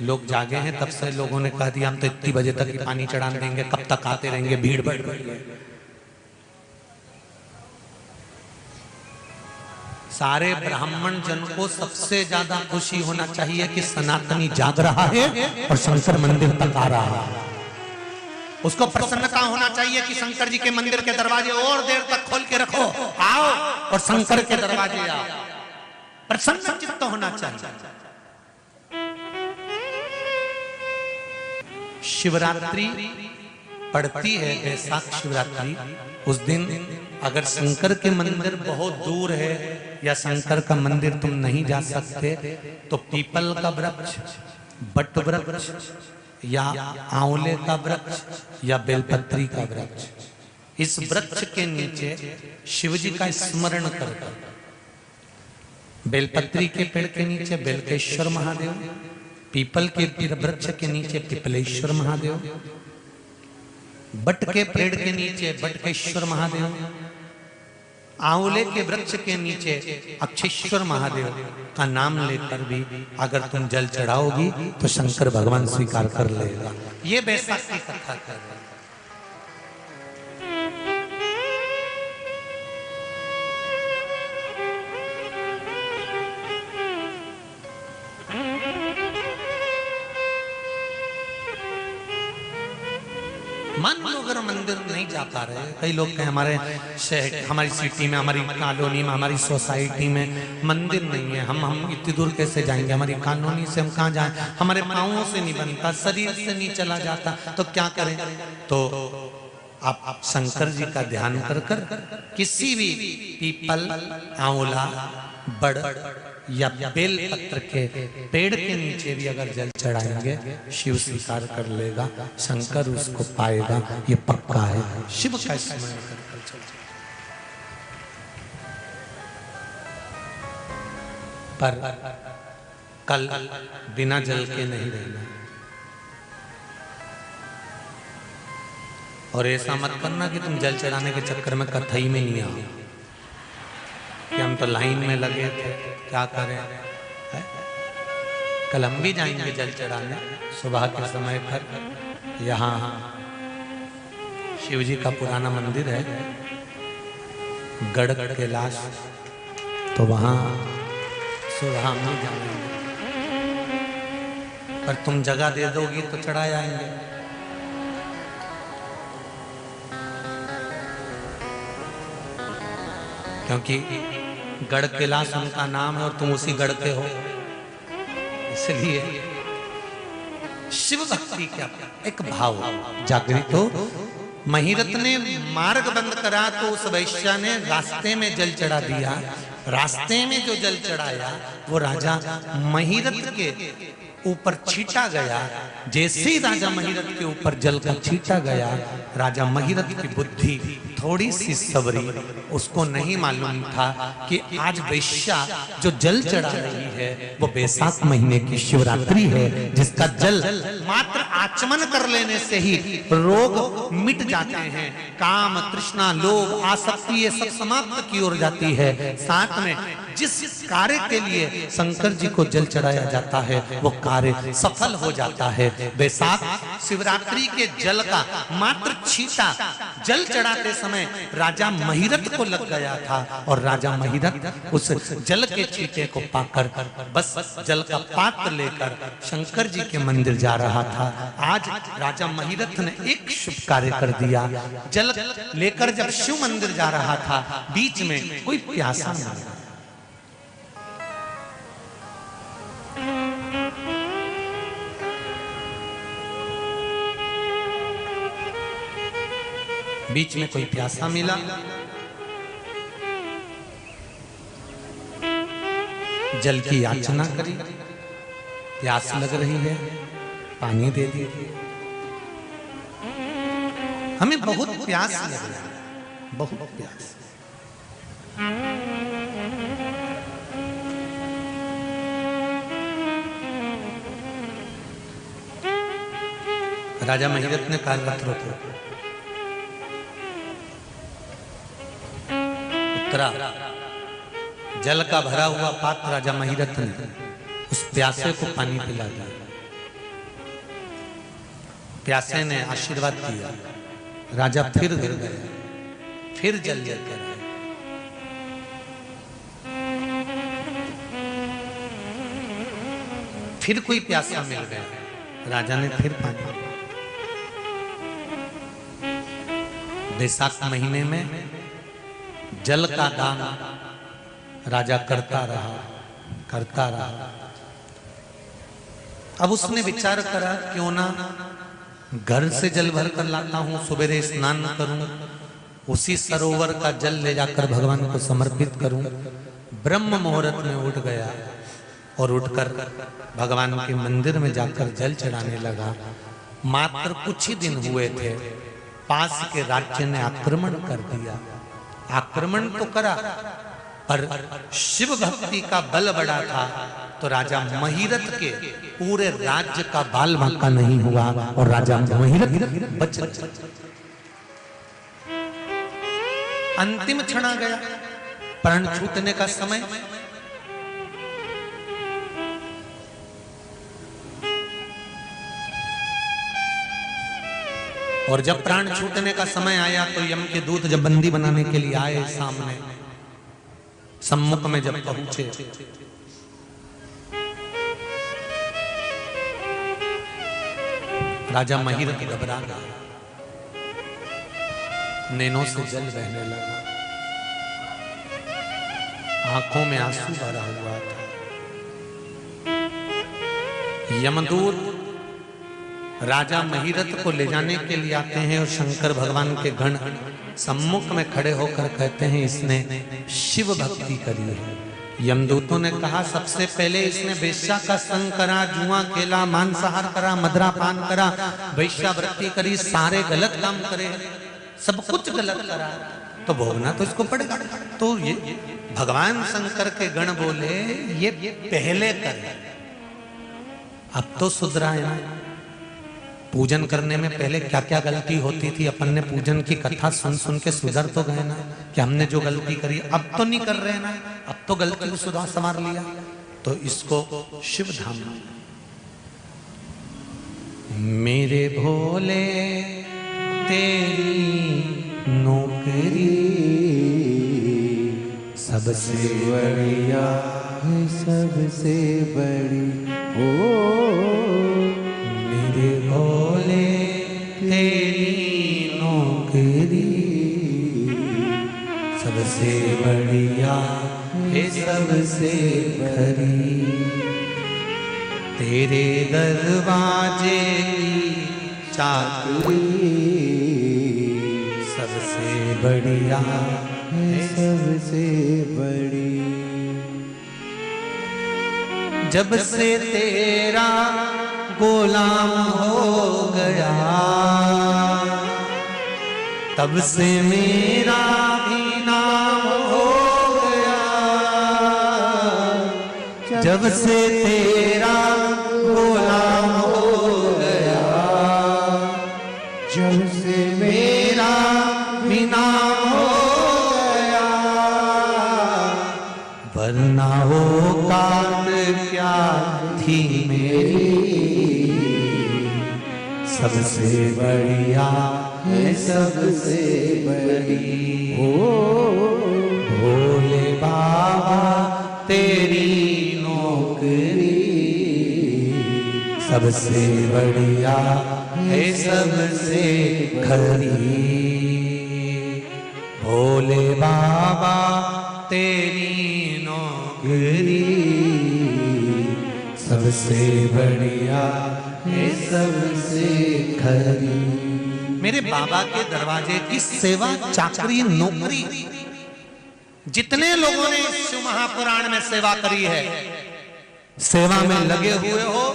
लोग जागे हैं तब से लोगों ने कह दिया हम तो इतनी बजे तक ही पानी चढ़ाने देंगे, कब तक आते रहेंगे, भीड़ बढ़ रही है। सारे ब्राह्मण जन को सबसे ज्यादा खुशी होना चाहिए कि सनातनी जाग रहा है और शंकर मंदिर तक आ रहा है। उसको प्रसन्नता होना चाहिए कि शंकर जी के मंदिर के दरवाजे और देर तक खोल के रखो, आओ और शंकर के दरवाजे आओ, प्रसन्न चित्त होना चाहिए। शिवरात्रि पड़ती है, बैसाख शिवरात्रि, उस दिन अगर शंकर के मंदिर बहुत दूर है या शंकर का मंदिर तुम नहीं जा सकते तो पीपल का वृक्ष, बट वृक्ष या आंवले का वृक्ष या बेलपत्री का वृक्ष, इस वृक्ष के नीचे शिव जी का स्मरण करकर, बेलपत्री के पेड़ के नीचे बेलकेश्वर महादेव, पीपल के वृक्ष के नीचे पिपलेश्वर महादेव, बट के पेड़ के नीचे बटकेश्वर महादेव, आंवले के वृक्ष के नीचे अक्षेश्वर महादेव का नाम लेकर भी अगर तुम जल चढ़ाओगी तो शंकर भगवान स्वीकार कर लेगा। ये बैसाख की कथा कर रहे हैं। मान लो अगर मंदिर नहीं जा पा रहे, कई लोग कहें हमारे शहर, हमारी सिटी में, हमारी कॉलोनी में, हमारी सोसाइटी में मंदिर नहीं है, हम इतनी दूर कैसे जाएंगे, हमारी कॉलोनी से हम कहाँ जाएं, हमारे पाँवों से नहीं बनता, शरीर से नहीं चला जाता, तो क्या करें? तो आप शंकर जी का ध्यान कर कर किसी भी पीपल, आंवला, बड़ या बेल पत्र के पेड़ के नीचे भी अगर जल चढ़ाएंगे, शिव स्वीकार कर लेगा, शंकर उसको पाएगा, ये पक्का है। शिव का स्मरण कर चल। पर कल बिना जल के नहीं रहना, और ऐसा मत करना कि तुम जल चढ़ाने के चक्कर में कथई में नहीं आओ कि हम तो लाइन में लगे थे, क्या करें है? कल हम भी जाएंगे जल चढ़ाने सुबह के समय पर। यहाँ शिव जी का पुराना मंदिर है गढ़ कैलाश, तो वहाँ सुबह हम नहीं जाएंगे, पर तुम जगह दे दोगी तो चढ़ा जाएंगे। क्योंकि गढ़ कैलाश उनका नाम है और तुम उसी गढ़ के हो, इसलिए शिव भक्ति का एक भाव जागृत हो। महिरथ ने मार्ग बंद करा तो उस वैश्या ने रास्ते में जल चढ़ा दिया। रास्ते में जो जल चढ़ाया वो राजा महिरथ के ऊपर छीटा गया। जैसे ही राजा महिरथ के ऊपर जल का छीटा गया, राजा महिरथ की बुद्धि थोड़ी सी सबरी, उसको नहीं मालूम था कि आज वैश्या जो जल चढ़ा रही है वो बैसाख महीने की शिवरात्रि है, जिसका जल मात्र आचमन कर लेने से ही रोग मिट जाते हैं, काम, तृष्णा, लोभ, आसक्ति ये सब समाप्त की ओर जाती है। साथ में जिस कार्य के लिए शंकर जी को जल चढ़ाया जाता है वो कार्य सफल हो जाता है। बैसाख शिवरात्रि के जल का मात्र छीटा जल चढ़ाते समय राजा महिरथ को लग गया था, और राजा महिरथ उस जल के छीटे को पाकर बस जल का पात्र लेकर शंकर जी के मंदिर जा रहा था। आज राजा महिरथ ने एक शुभ कार्य कर दिया। जल लेकर जब शिव मंदिर जा रहा था, बीच में कोई प्यासा नहीं, बीच में कोई प्यासा मिला, जल की याचना करी, प्यास लग रही है, पानी दे दीजिए। हमें बहुत प्यास लग रही है, बहुत प्यास। राजा महिरथ ने कहा मत रोको। उतरा, जल का भरा हुआ पात्र राजा महिरथ ने उस प्यासे को पानी पिला दिया। प्यासे ने आशीर्वाद दिया, राजा फिर गिर गया, फिर जल लेकर आए। फिर कोई प्यासा मिल गया, राजा ने फिर पानी। बैसाख महीने में जल का दान राजा करता रहा, करता रहा। अब उसने विचार करा क्यों ना घर से जल भर कर लाता हूं, सवेरे स्नान करूं, उसी सरोवर का जल ले जाकर भगवान को समर्पित करूं। ब्रह्म मुहूर्त में उठ गया और उठकर भगवान के मंदिर में जाकर जल चढ़ाने लगा। मात्र कुछ ही दिन हुए थे, पास के राज्य ने आक्रमण कर दिया। आक्रमण तो करा, पर शिव भक्ति का बल बड़ा था, तो राजा महिरथ के पूरे राज्य का बाल बांका नहीं हुआ और राजा महिरथ बच गया। अंतिम क्षण आ गया, प्राण छूटने का समय। और जब प्राण छूटने का समय आया तो यम के दूत जब बंदी बनाने के लिए आए, सामने सम्मुख में जब पहुंचे, राजा महिरथ घबरा गया। नैनों से जल बहने लगा, आंखों में आंसू भरा हुआ था। यमदूत राजा महिरथ को ले जाने के लिए आते हैं और शंकर भगवान के गण सम्मुख में खड़े होकर कहते हैं इसने शिव भक्ति करी है। यमदूतों ने कहा सबसे पहले इसने वेश्या का संग करा, जुआ खेला, मांसाहार करा, मदरा पान करा, वैश्यावृत्ति करी, सारे गलत काम करे, सब कुछ गलत करा, तो भोगना तो इसको पड़ेगा। तो ये भगवान शंकर के गण बोले ये पहले करे, अब तो सुधरा है ना। पूजन करने में पहले क्या क्या गलती होती थी, अपन ने पूजन की कथा सुन सुन के सुधर तो गए ना, कि हमने जो गलती करी अब तो नहीं कर रहे ना, अब तो गलती को सुधार संवार लिया, तो इसको शिव धाम। मेरे भोले तेरी नौकरी सबसे बढ़िया है, सबसे बड़ी हो। मेरे भोले तेरी नौकरी सबसे बढ़िया है, सबसे खरी। तेरे दरवाजे की चाकरी सबसे बढ़िया है, सबसे बड़ी। जब से तेरा गुलाम हो गया तब से मेरा भी नाम हो गया। जब से तेरा गुलाम हो गया, जब से मेरा भी नाम हो गया। वरना वो काट क्या थी मेरी, सबसे बढ़िया है, सबसे बड़ी हो। भोले बाबा तेरी नौकरी सबसे बढ़िया है, सबसे खरी। भोले बाबा तेरी नौकरी सबसे बढ़िया है, सबसे खरी। मेरे बाबा के दरवाजे की सेवा, चाकरी, नौकरी, जितने लोगों ने शिव महापुराण में सेवा करी है, सेवा में लगे हुए हो,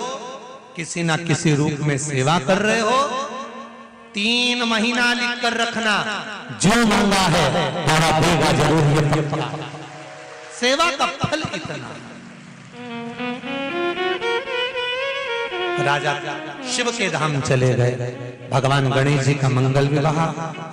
किसी ना किसी रूप में सेवा कर रहे हो, 3 महीना लिख कर रखना, जो मांगा है बाबा देगा जरूर। ये सेवा का फल इतना। राजा शिव के धाम चले गए। भगवान गणेश जी का मंगल विवाह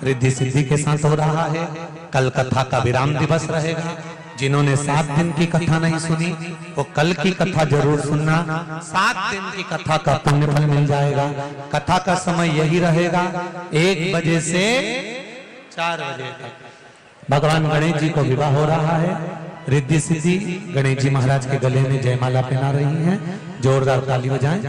रिद्धि सिद्धि के साथ हो रहा है। कल कथा का विराम दिवस रहेगा। जिन्होंने 7 दिन की कथा नहीं सुनी वो कल की कथा जरूर सुनना। 7 दिन की कथा का पुण्य फल मिल जाएगा। कथा का समय यही रहेगा 1 बजे से 4 बजे तक। भगवान गणेश जी को विवाह हो रहा है। रिद्धि सिद्धि गणेश जी महाराज के गले में जयमाला पहना रही हैं। जोरदार ताली बजाएं।